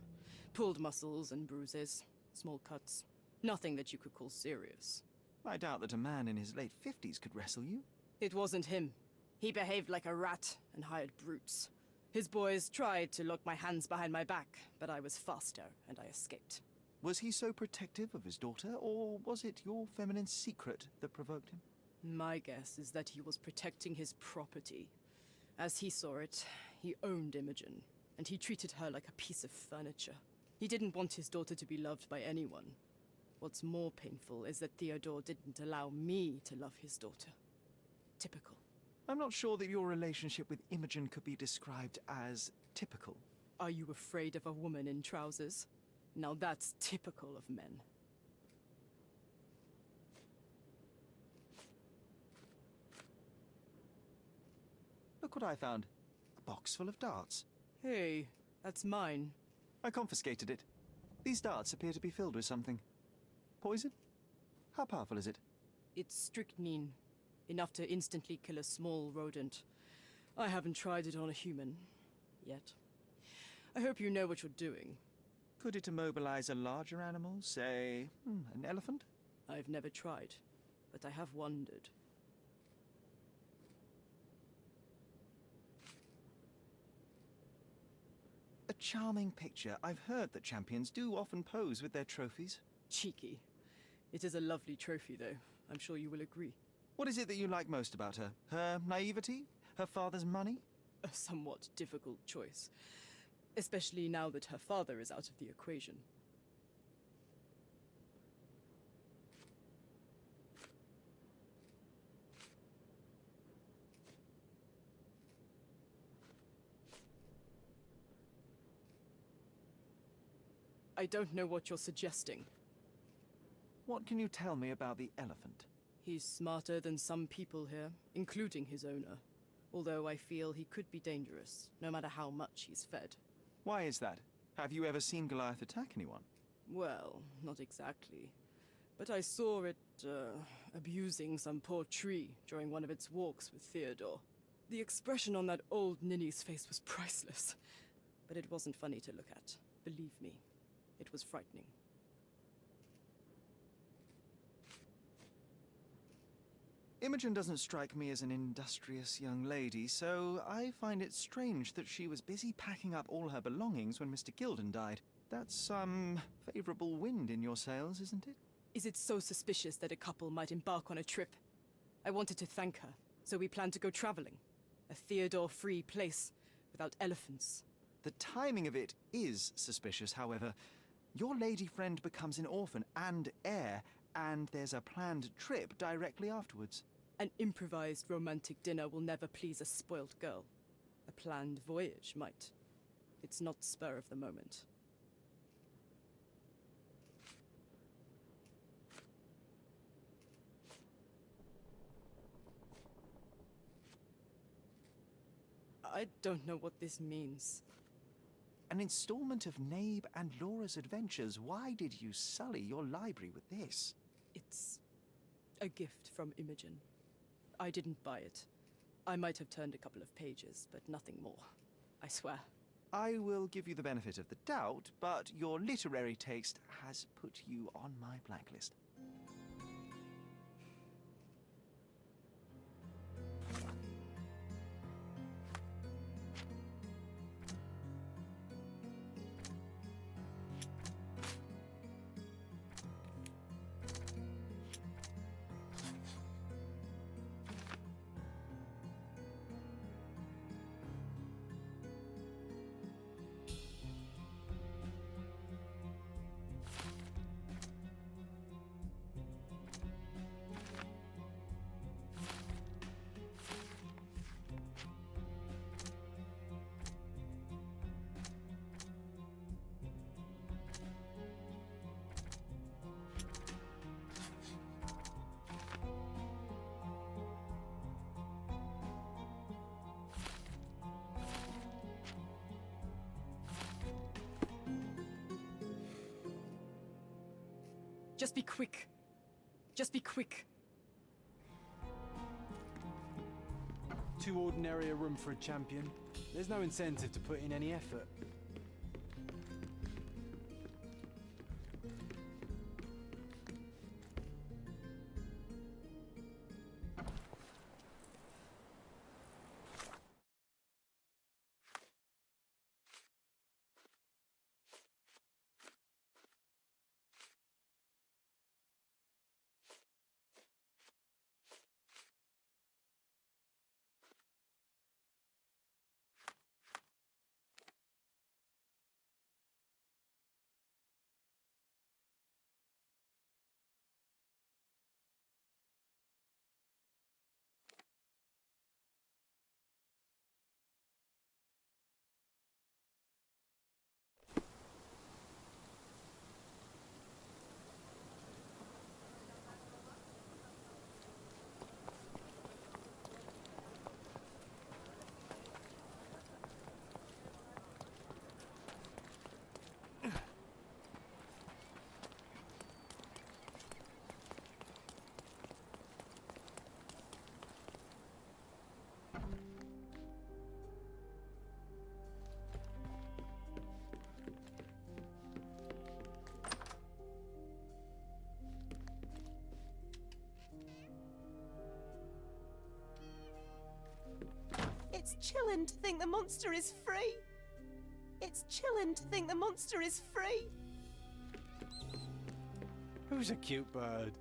Speaker 9: Pulled muscles and bruises. Small cuts. Nothing that you could call serious.
Speaker 2: I doubt that a man in his late 50s could wrestle you.
Speaker 9: It wasn't him. He behaved like a rat and hired brutes. His boys tried to lock my hands behind my back, but I was faster and I escaped.
Speaker 2: Was he so protective of his daughter, or was it your feminine secret that provoked him?
Speaker 9: My guess is that he was protecting his property. As he saw it, he owned Imogen, and he treated her like a piece of furniture. He didn't want his daughter to be loved by anyone. What's more painful is that Theodore didn't allow me to love his daughter. Typical.
Speaker 2: I'm not sure that your relationship with Imogen could be described as typical.
Speaker 9: Are you afraid of a woman in trousers? Now that's typical of men.
Speaker 2: Look what I found. A box full of darts.
Speaker 9: Hey, that's mine.
Speaker 2: I confiscated it. These darts appear to be filled with something. Poison? How powerful is it?
Speaker 9: It's strychnine. Enough to instantly kill a small rodent. I haven't tried it on a human. Yet. I hope you know what you're doing.
Speaker 2: Could it immobilize a larger animal, say, an elephant?
Speaker 9: I've never tried, but I have wondered.
Speaker 2: A charming picture. I've heard that champions do often pose with their trophies.
Speaker 9: Cheeky. It is a lovely trophy, though. I'm sure you will agree.
Speaker 2: What is it that you like most about her? Her naivety? Her father's money?
Speaker 9: A somewhat difficult choice. Especially now that her father is out of the equation. I don't know what you're suggesting.
Speaker 2: What can you tell me about the elephant?
Speaker 9: He's smarter than some people here, including his owner. Although I feel he could be dangerous, no matter how much he's fed.
Speaker 2: Why is that? Have you ever seen Goliath attack anyone?
Speaker 9: Well, not exactly. But I saw it, abusing some poor tree during one of its walks with Theodore. The expression on that old ninny's face was priceless. But it wasn't funny to look at. Believe me, it was frightening.
Speaker 2: Imogen doesn't strike me as an industrious young lady, so I find it strange that she was busy packing up all her belongings when Mr. Gilden died. That's some favorable wind in your sails, isn't it?
Speaker 9: Is it so suspicious that a couple might embark on a trip? I wanted to thank her, so we planned to go traveling. A Theodore-free place, without elephants.
Speaker 2: The timing of it is suspicious, however. Your lady friend becomes an orphan and heir, and there's a planned trip directly afterwards.
Speaker 9: An improvised romantic dinner will never please a spoilt girl. A planned voyage might. It's not spur of the moment. I don't know what this means.
Speaker 2: An installment of Nabe and Laura's adventures. Why did you sully your library with this?
Speaker 9: It's a gift from Imogen. I didn't buy it. I might have turned a couple of pages, but nothing more. I swear.
Speaker 2: I will give you the benefit of the doubt, but your literary taste has put you on my blacklist.
Speaker 9: Just be quick. Just be quick.
Speaker 4: Too ordinary a room for a champion. There's no incentive to put in any effort.
Speaker 7: It's chilling to think the monster is free. It's chilling to think the monster is free.
Speaker 4: Who's a cute bird?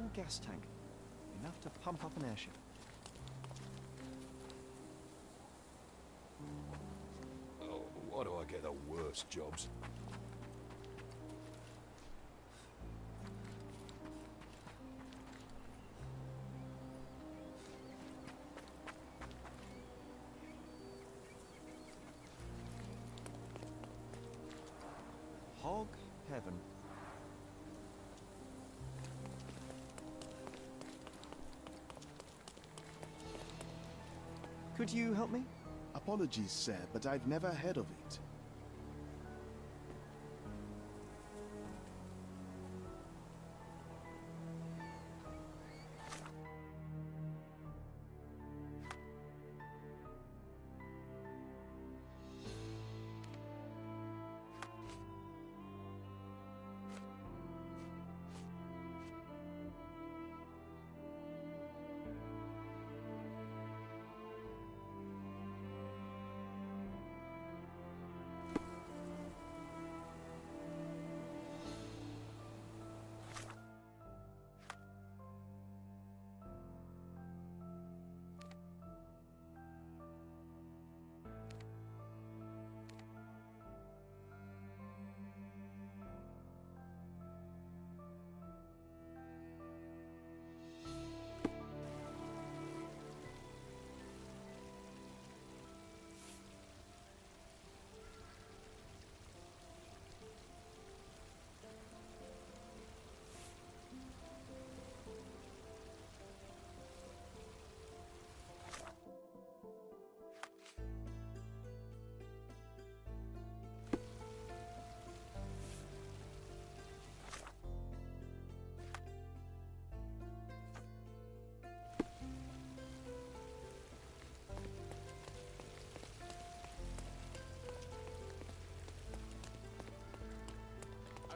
Speaker 2: small gas tank. Enough to pump up an airship.
Speaker 6: Oh, why do I get the worst jobs?
Speaker 2: Hog heaven. Could you help me?
Speaker 11: Apologies, sir, but I've never heard of it.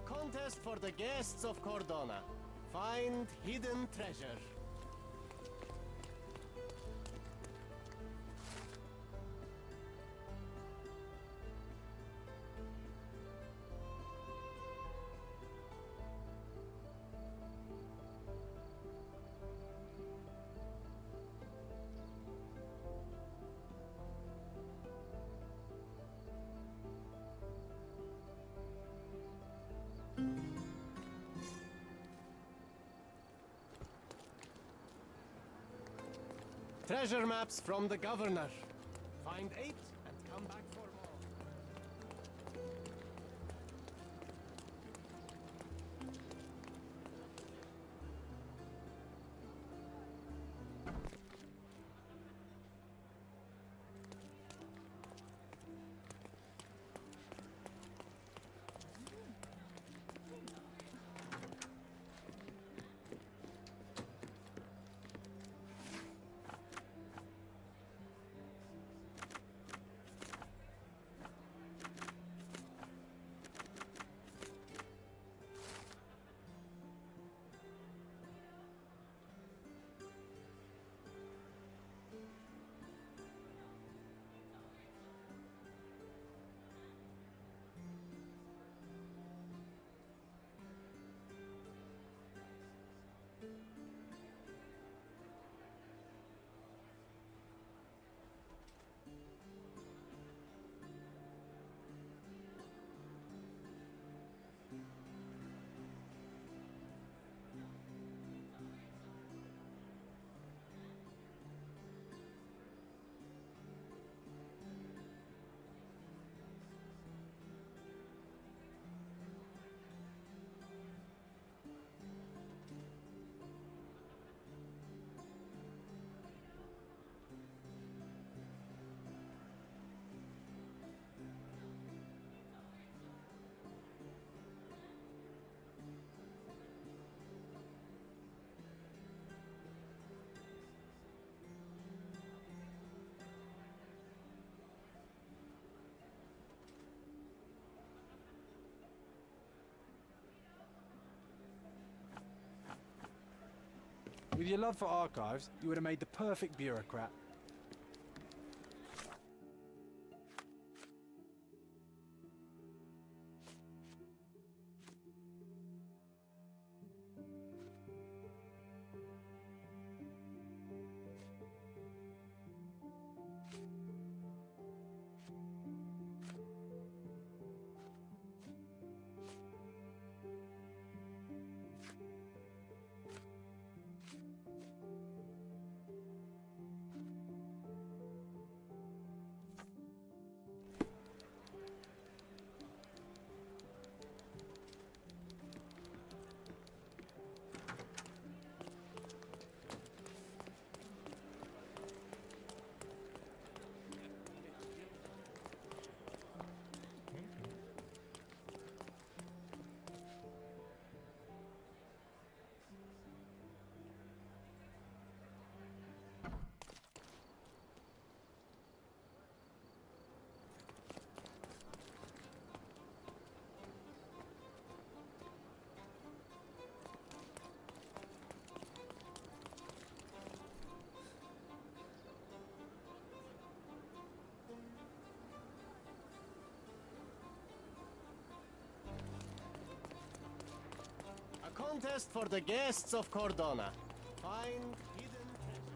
Speaker 12: Contest for the guests of Cordona. Find hidden treasure. Treasure maps from the governor. Find 8 and come back for more.
Speaker 4: With your love for archives, you would have made the perfect bureaucrat.
Speaker 12: contest for the guests of Cordona. Find hidden treasure.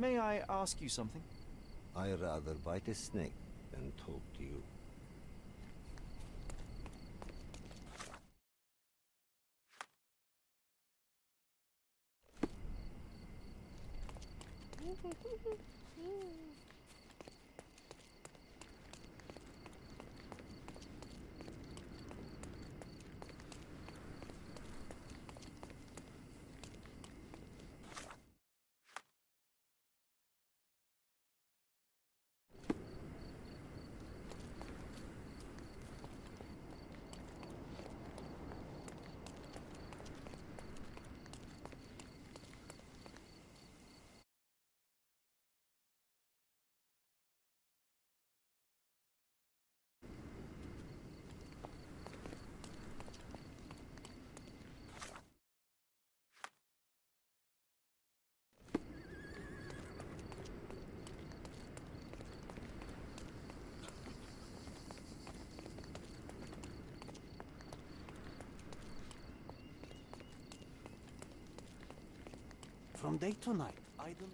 Speaker 2: May I ask you something?
Speaker 13: I rather bite a snake than talk to you.
Speaker 12: From day to night, idle.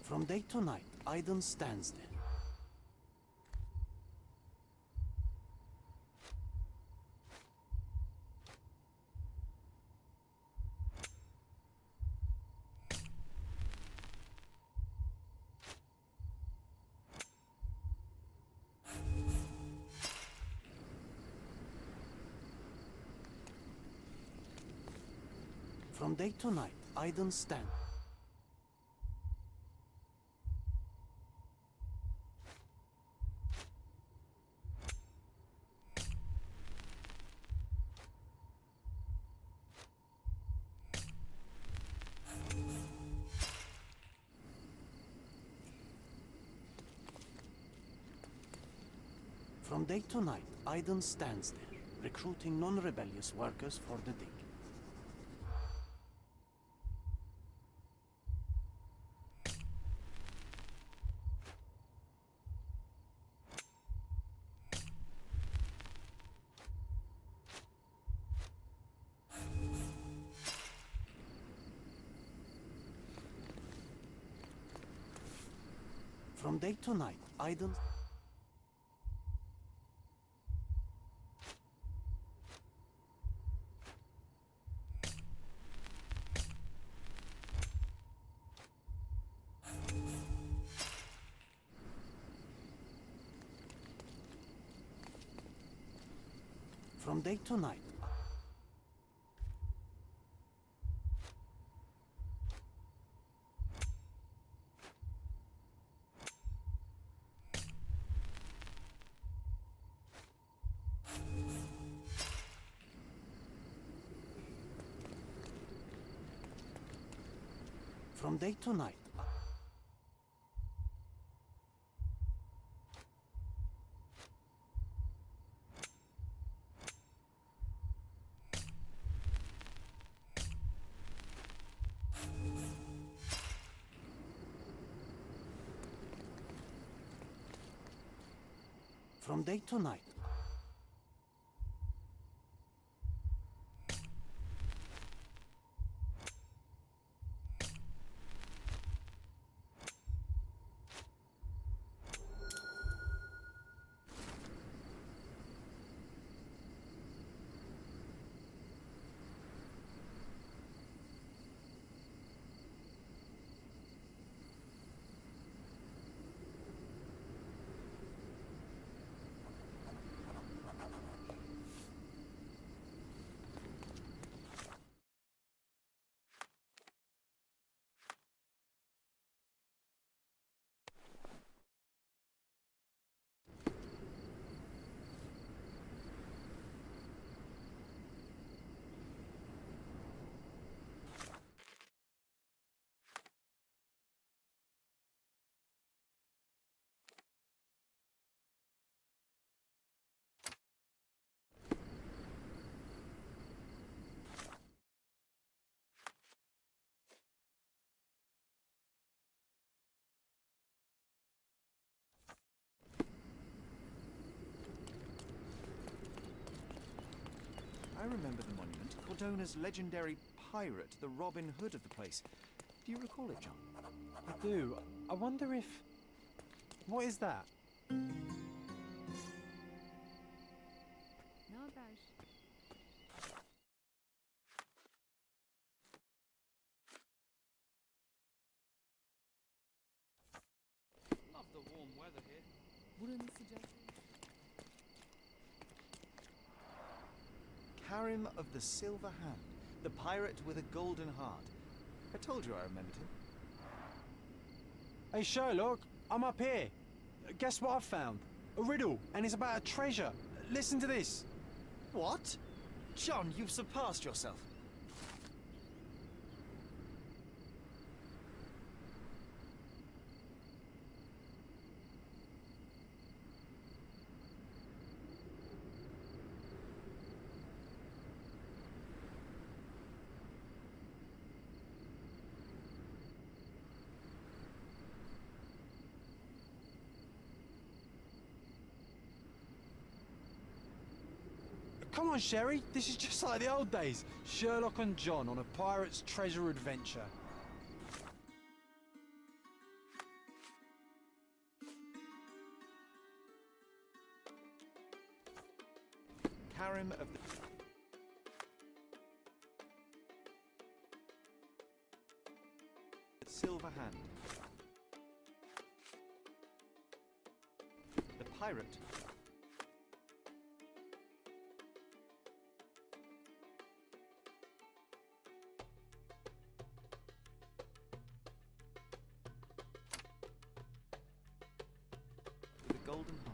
Speaker 12: From day to night, Aiden stands there. From day to night, Aiden stands. From day to night, Aiden stands there, recruiting non-rebellious workers for the dig. From day to night, Aiden... From day to night. From day to night. From day to night.
Speaker 2: I remember the monument. Cordona's legendary pirate, the Robin Hood of the place. Do you recall it, John?
Speaker 4: I do. I wonder if... What is that?
Speaker 10: Love the warm weather here.
Speaker 9: Wouldn't suggest...
Speaker 2: Karim of the Silver Hand, the pirate with a golden heart. I told you I remembered him.
Speaker 4: Hey Sherlock, I'm up here. Guess what I've found? A riddle, and it's about a treasure. Listen to this.
Speaker 2: What? John, you've surpassed yourself.
Speaker 4: Come on, Sherry. This is just like the old days. Sherlock and John on a pirate's treasure adventure.
Speaker 2: Karim of the... Silver Hand. The pirate... with a golden heart.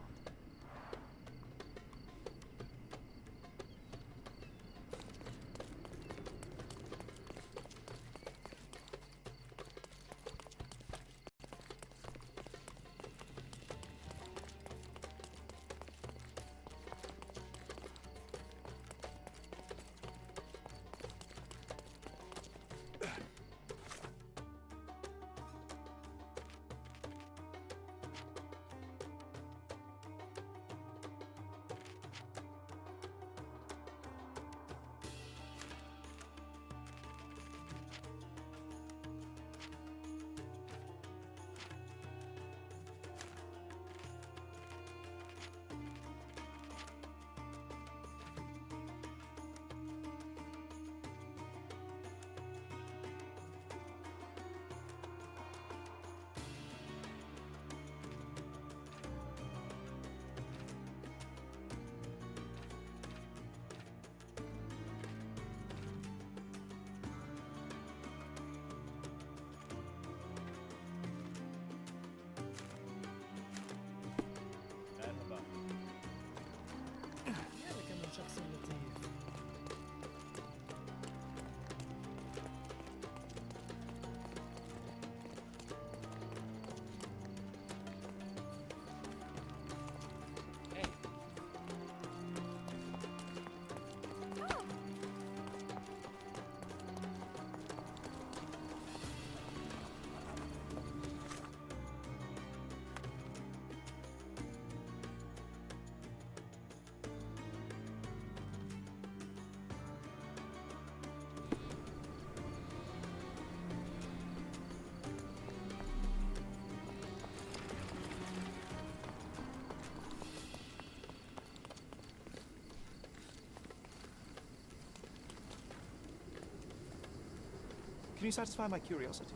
Speaker 2: Can you satisfy my curiosity?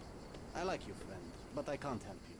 Speaker 12: I like you, friend, but I can't help you.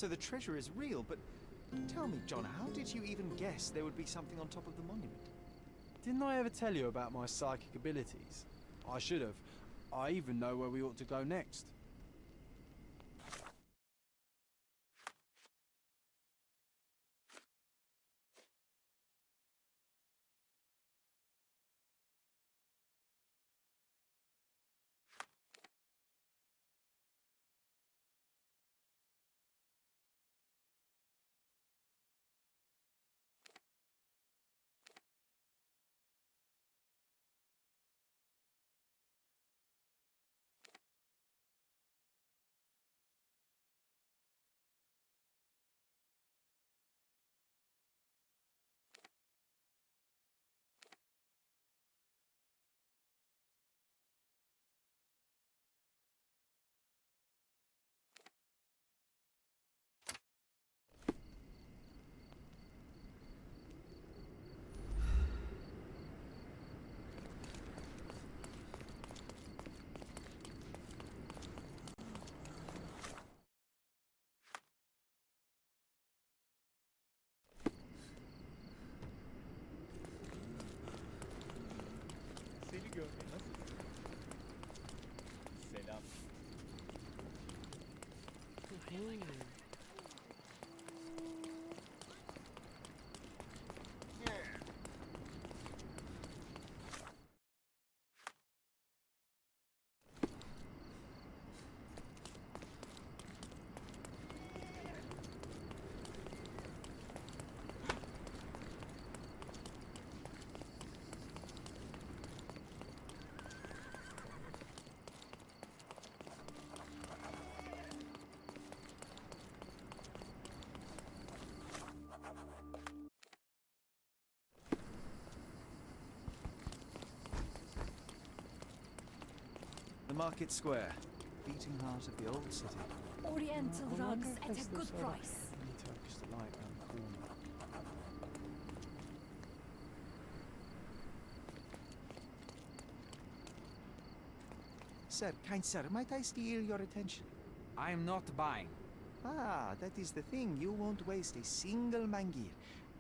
Speaker 2: So the treasure is real, but tell me, John, how did you even guess there would be something on top of the monument?
Speaker 4: Didn't I ever tell you about my psychic abilities? I should have. I even know where we ought to go next.
Speaker 2: The market square, beating heart of the old city.
Speaker 14: Oriental rugs at a good price.
Speaker 4: Any Turkish delight around the corner.
Speaker 2: Sir, kind sir, might I steal your attention?
Speaker 10: I am not buying.
Speaker 2: Ah, that is the thing. You won't waste a single mangir.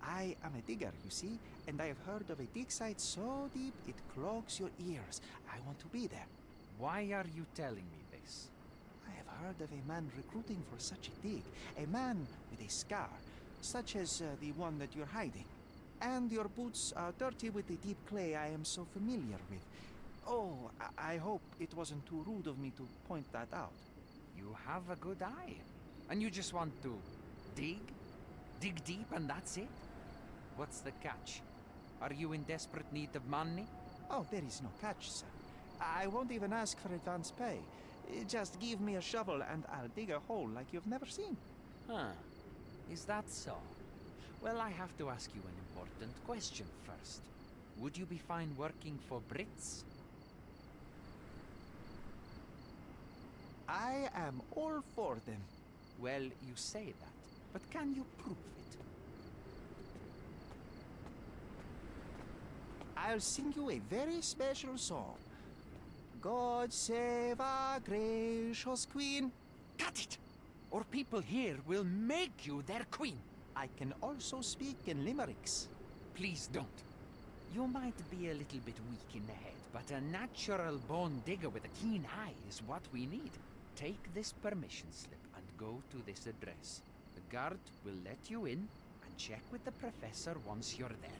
Speaker 2: I am a digger, you see, and I have heard of a dig site so deep it clogs your ears. I want to be there.
Speaker 10: Why are you telling me this?
Speaker 2: I have heard of a man recruiting for such a dig. A man with a scar, such as the one that you're hiding. And your boots are dirty with the deep clay I am so familiar with. Oh, I hope it wasn't too rude of me to point that out.
Speaker 10: You have a good eye. And you just want to dig? Dig deep and that's it? What's the catch? Are you in desperate need of money?
Speaker 2: Oh, there is no catch, sir. I won't even ask for advance pay. Just give me a shovel and I'll dig a hole like you've never seen.
Speaker 10: Huh. Is that so? Well, I have to ask you an important question first. Would you be fine working for Brits?
Speaker 2: I am all for them.
Speaker 10: Well, you say that, but can you prove it?
Speaker 2: I'll sing you a very special song. God save our gracious queen.
Speaker 10: Cut it! Or people here will make you their queen.
Speaker 2: I can also speak in limericks.
Speaker 10: Please don't. You might be a little bit weak in the head, but a natural born digger with a keen eye is what we need. Take this permission slip and go to this address. The guard will let you in and check with the professor once you're there.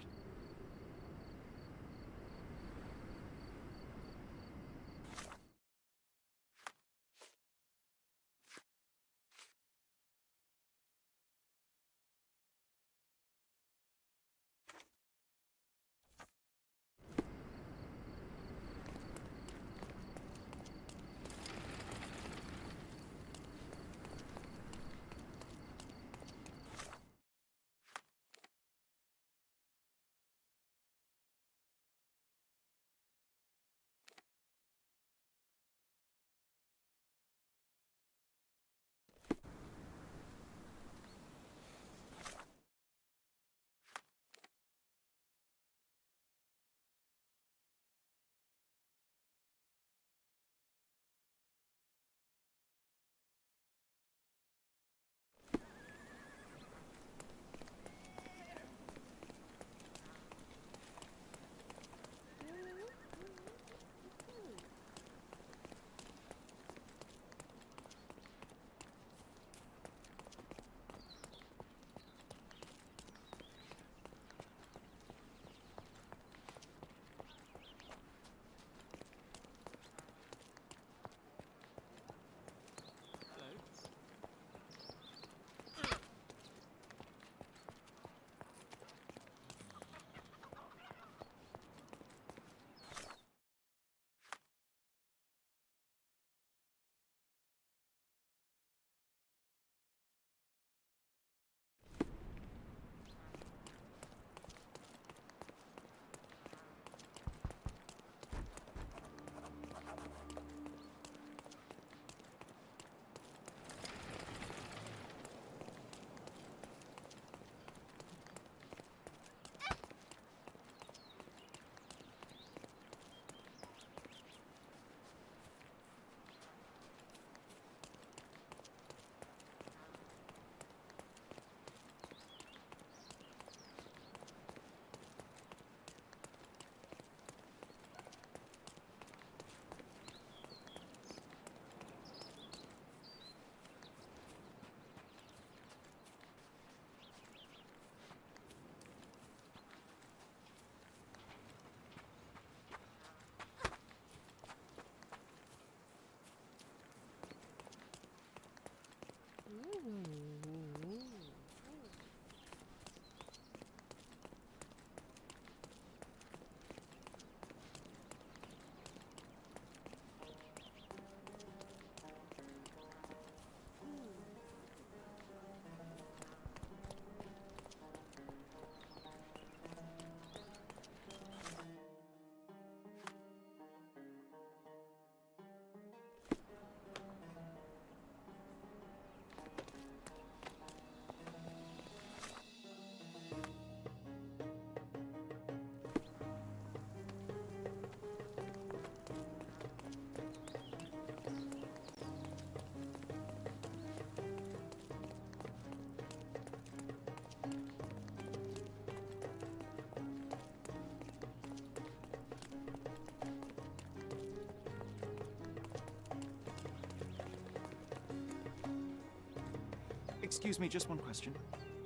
Speaker 2: Excuse me, just one question.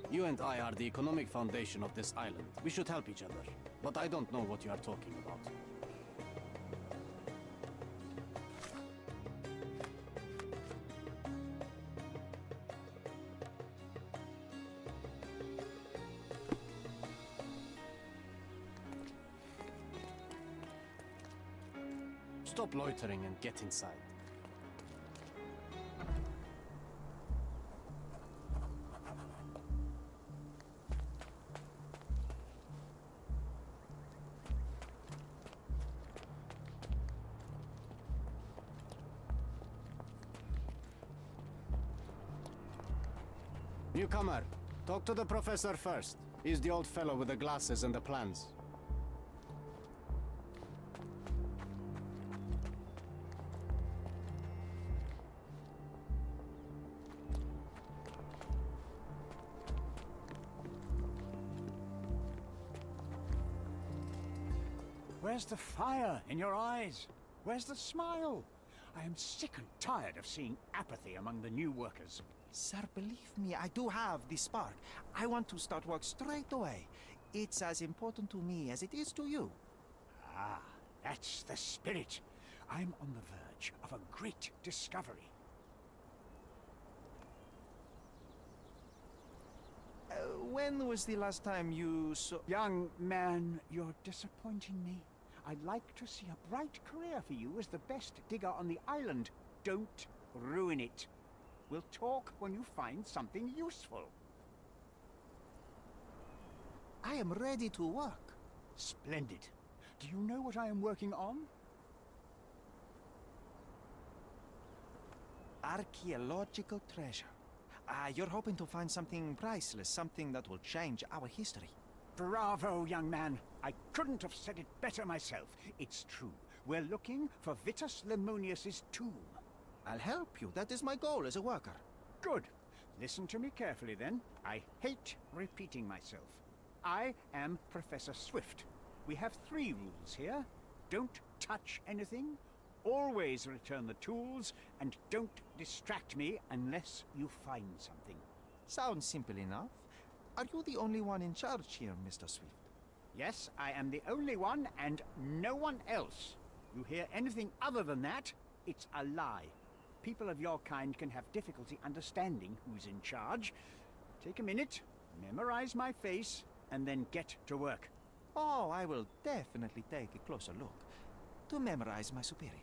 Speaker 12: You and I are the economic foundation of this island. We should help each other. But I don't know what you are talking about. Stop loitering and get inside. Newcomer, talk to the professor first. He's the old fellow with the glasses and the plans.
Speaker 6: Where's the fire in your eyes? Where's the smile? I am sick and tired of seeing apathy among the new workers.
Speaker 2: Sir, believe me, I do have the spark. I want to start work straight away. It's as important to me as it is to you.
Speaker 6: Ah, that's the spirit. I'm on the verge of a great discovery.
Speaker 2: When was the last time you saw...
Speaker 6: Young man, you're disappointing me. I'd like to see a bright career for you as the best digger on the island. Don't ruin it. We'll talk when you find something useful.
Speaker 2: I am ready to work.
Speaker 6: Splendid. Do you know what I am working on?
Speaker 2: Archaeological treasure. You're hoping to find something priceless, something that will change our history.
Speaker 6: Bravo, young man. I couldn't have said it better myself. It's true. We're looking for Vitus Lemonius's tomb.
Speaker 2: I'll help you. That is my goal as a worker.
Speaker 6: Good. Listen to me carefully, then. I hate repeating myself. I am Professor Swift. We have 3 rules here. Don't touch anything, always return the tools, and don't distract me unless you find something.
Speaker 2: Sounds simple enough. Are you the only one in charge here, Mr. Swift?
Speaker 6: Yes, I am the only one, and no one else. You hear anything other than that, it's a lie. People of your kind can have difficulty understanding who's in charge. Take a minute, memorize my face, and then get to work.
Speaker 2: Oh, I will definitely take a closer look to memorize my superior.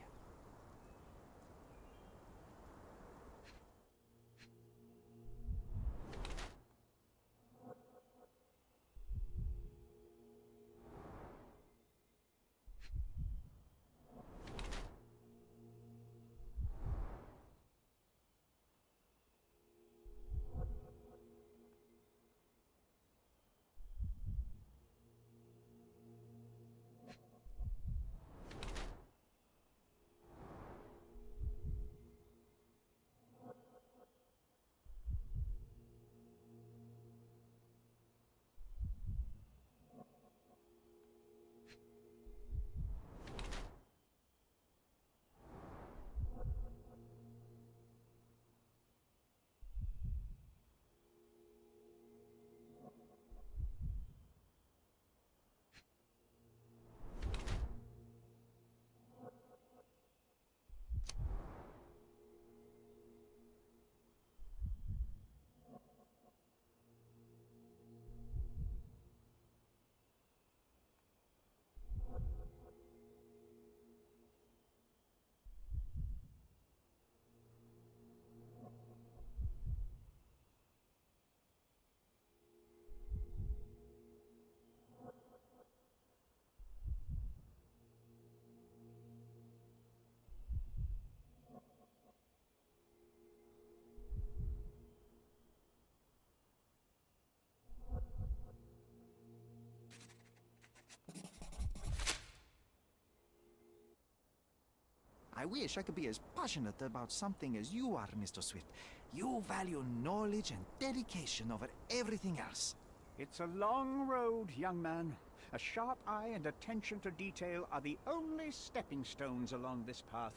Speaker 2: I wish I could be as passionate about something as you are, Mr. Swift. You value knowledge and dedication over everything else.
Speaker 6: It's a long road, young man. A sharp eye and attention to detail are the only stepping stones along this path.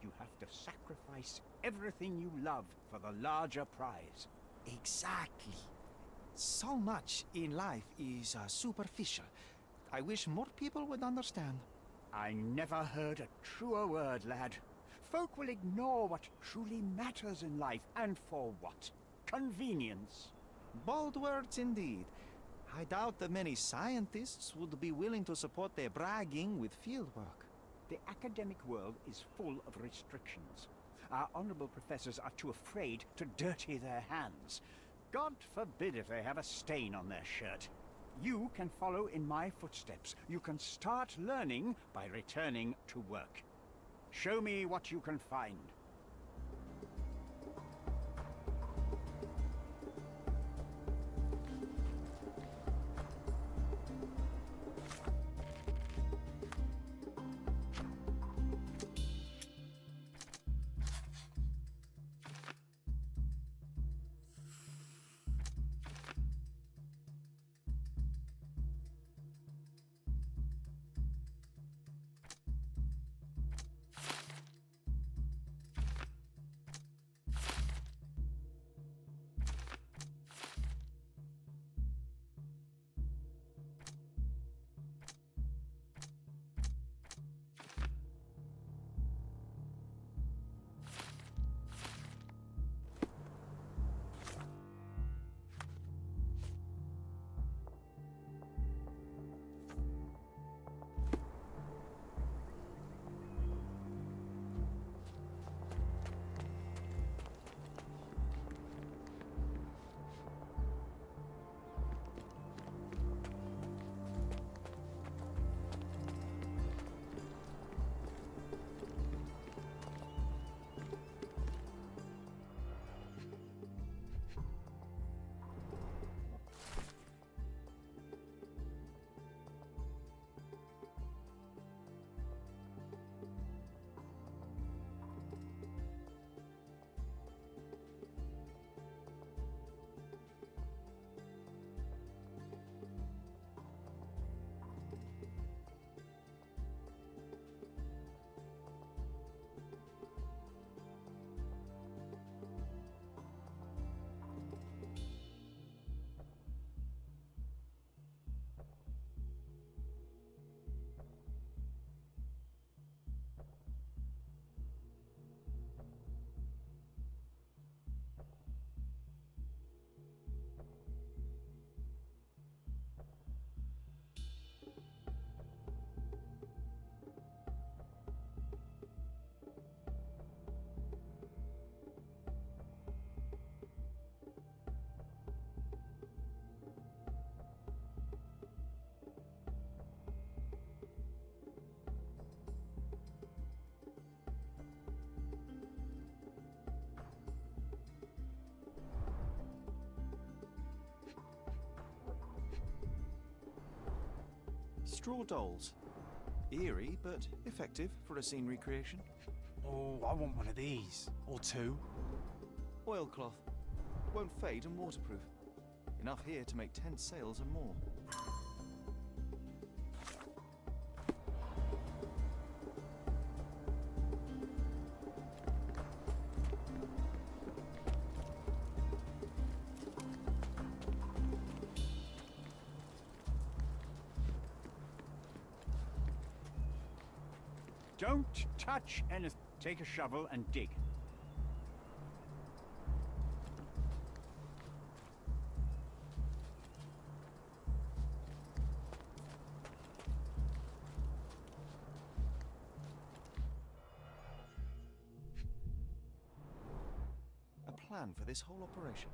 Speaker 6: You have to sacrifice everything you love for the larger prize.
Speaker 2: Exactly. So much in life is superficial. I wish more people would understand.
Speaker 6: I never heard a truer word, lad. Folk will ignore what truly matters in life, and for what? Convenience.
Speaker 2: Bold words indeed. I doubt that many scientists would be willing to support their bragging with fieldwork.
Speaker 6: The academic world is full of restrictions. Our honorable professors are too afraid to dirty their hands. God forbid if they have a stain on their shirt. You can follow in my footsteps. You can start learning by returning to work. Show me what you can find.
Speaker 2: Straw dolls. Eerie, but effective for a scene recreation.
Speaker 4: Oh, I want one of these. Or two.
Speaker 2: Oilcloth. Won't fade and waterproof. Enough here to make 10 sails and more.
Speaker 6: Don't touch anything. Take a shovel and dig.
Speaker 2: A plan for this whole operation.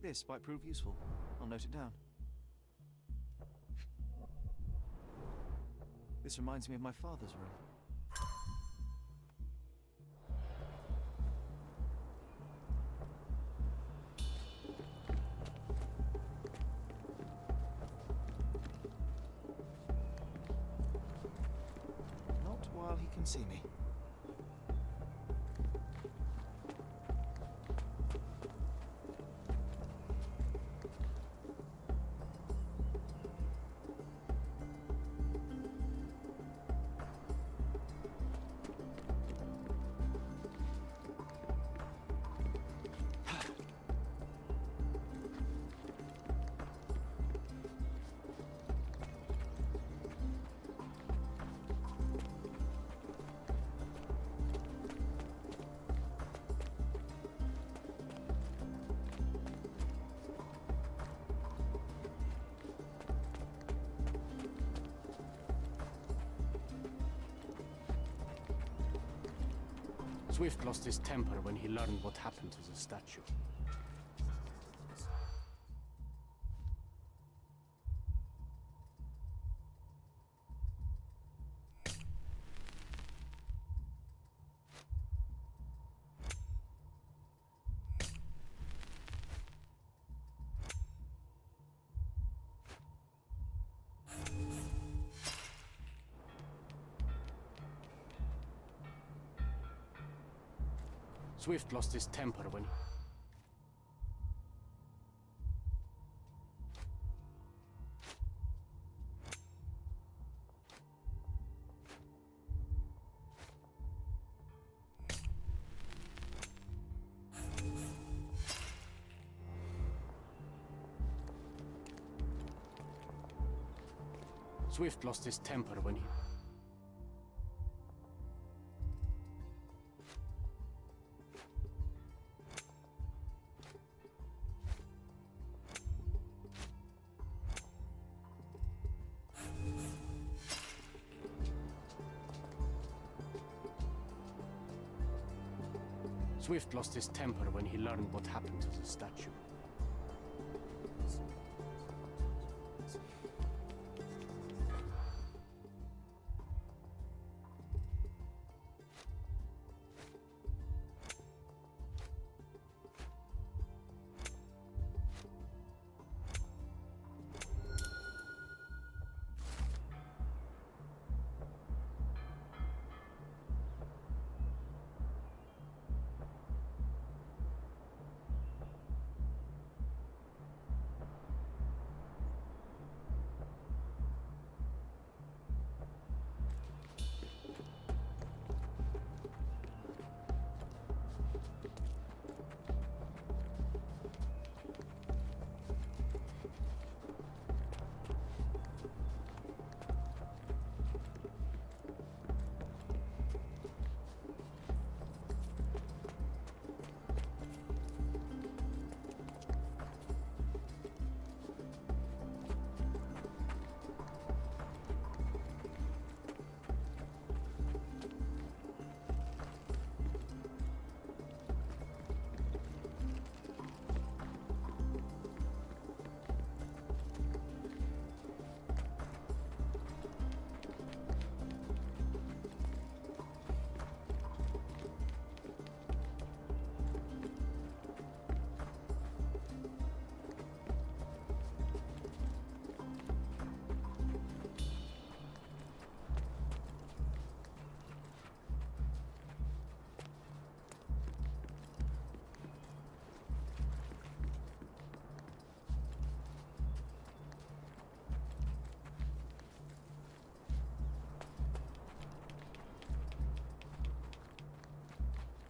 Speaker 2: this might prove useful. I'll note it down. This reminds me of my father's room. Not while he can see me.
Speaker 8: Swift lost his temper when he learned what happened to the statue. Swift lost his temper when he... Swift lost his temper when he... Swift lost his temper when he learned what happened to the statue.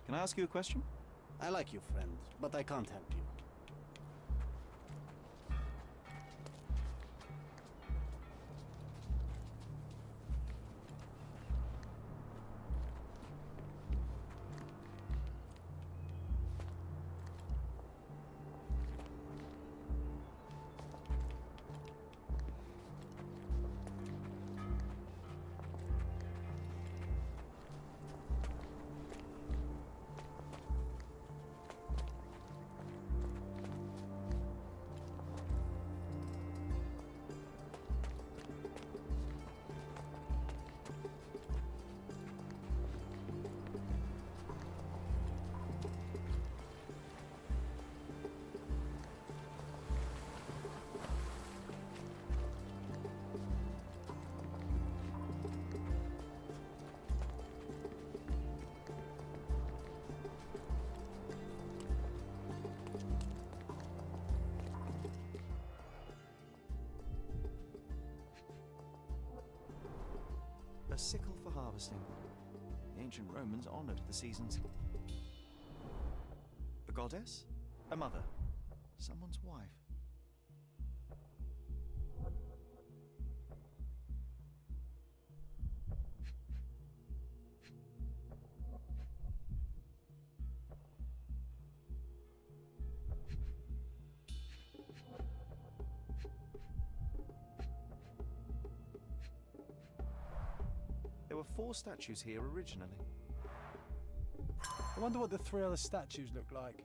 Speaker 2: Can I ask you a question?
Speaker 12: I like you, friend, but I can't help you.
Speaker 2: ancient Romans honored the seasons. A goddess? A mother? Someone's wife? There were 4 statues here originally.
Speaker 4: I wonder what the 3 other statues look like.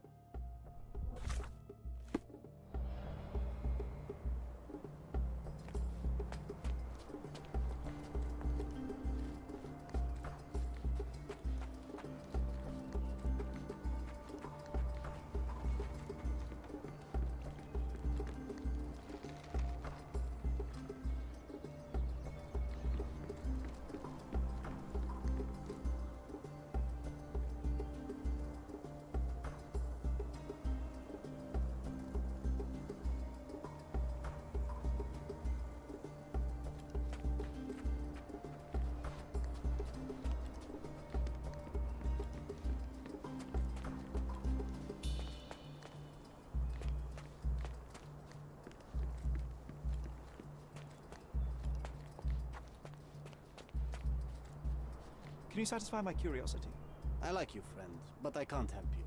Speaker 2: Can you satisfy my curiosity?
Speaker 12: I like you, friend, but I can't help you.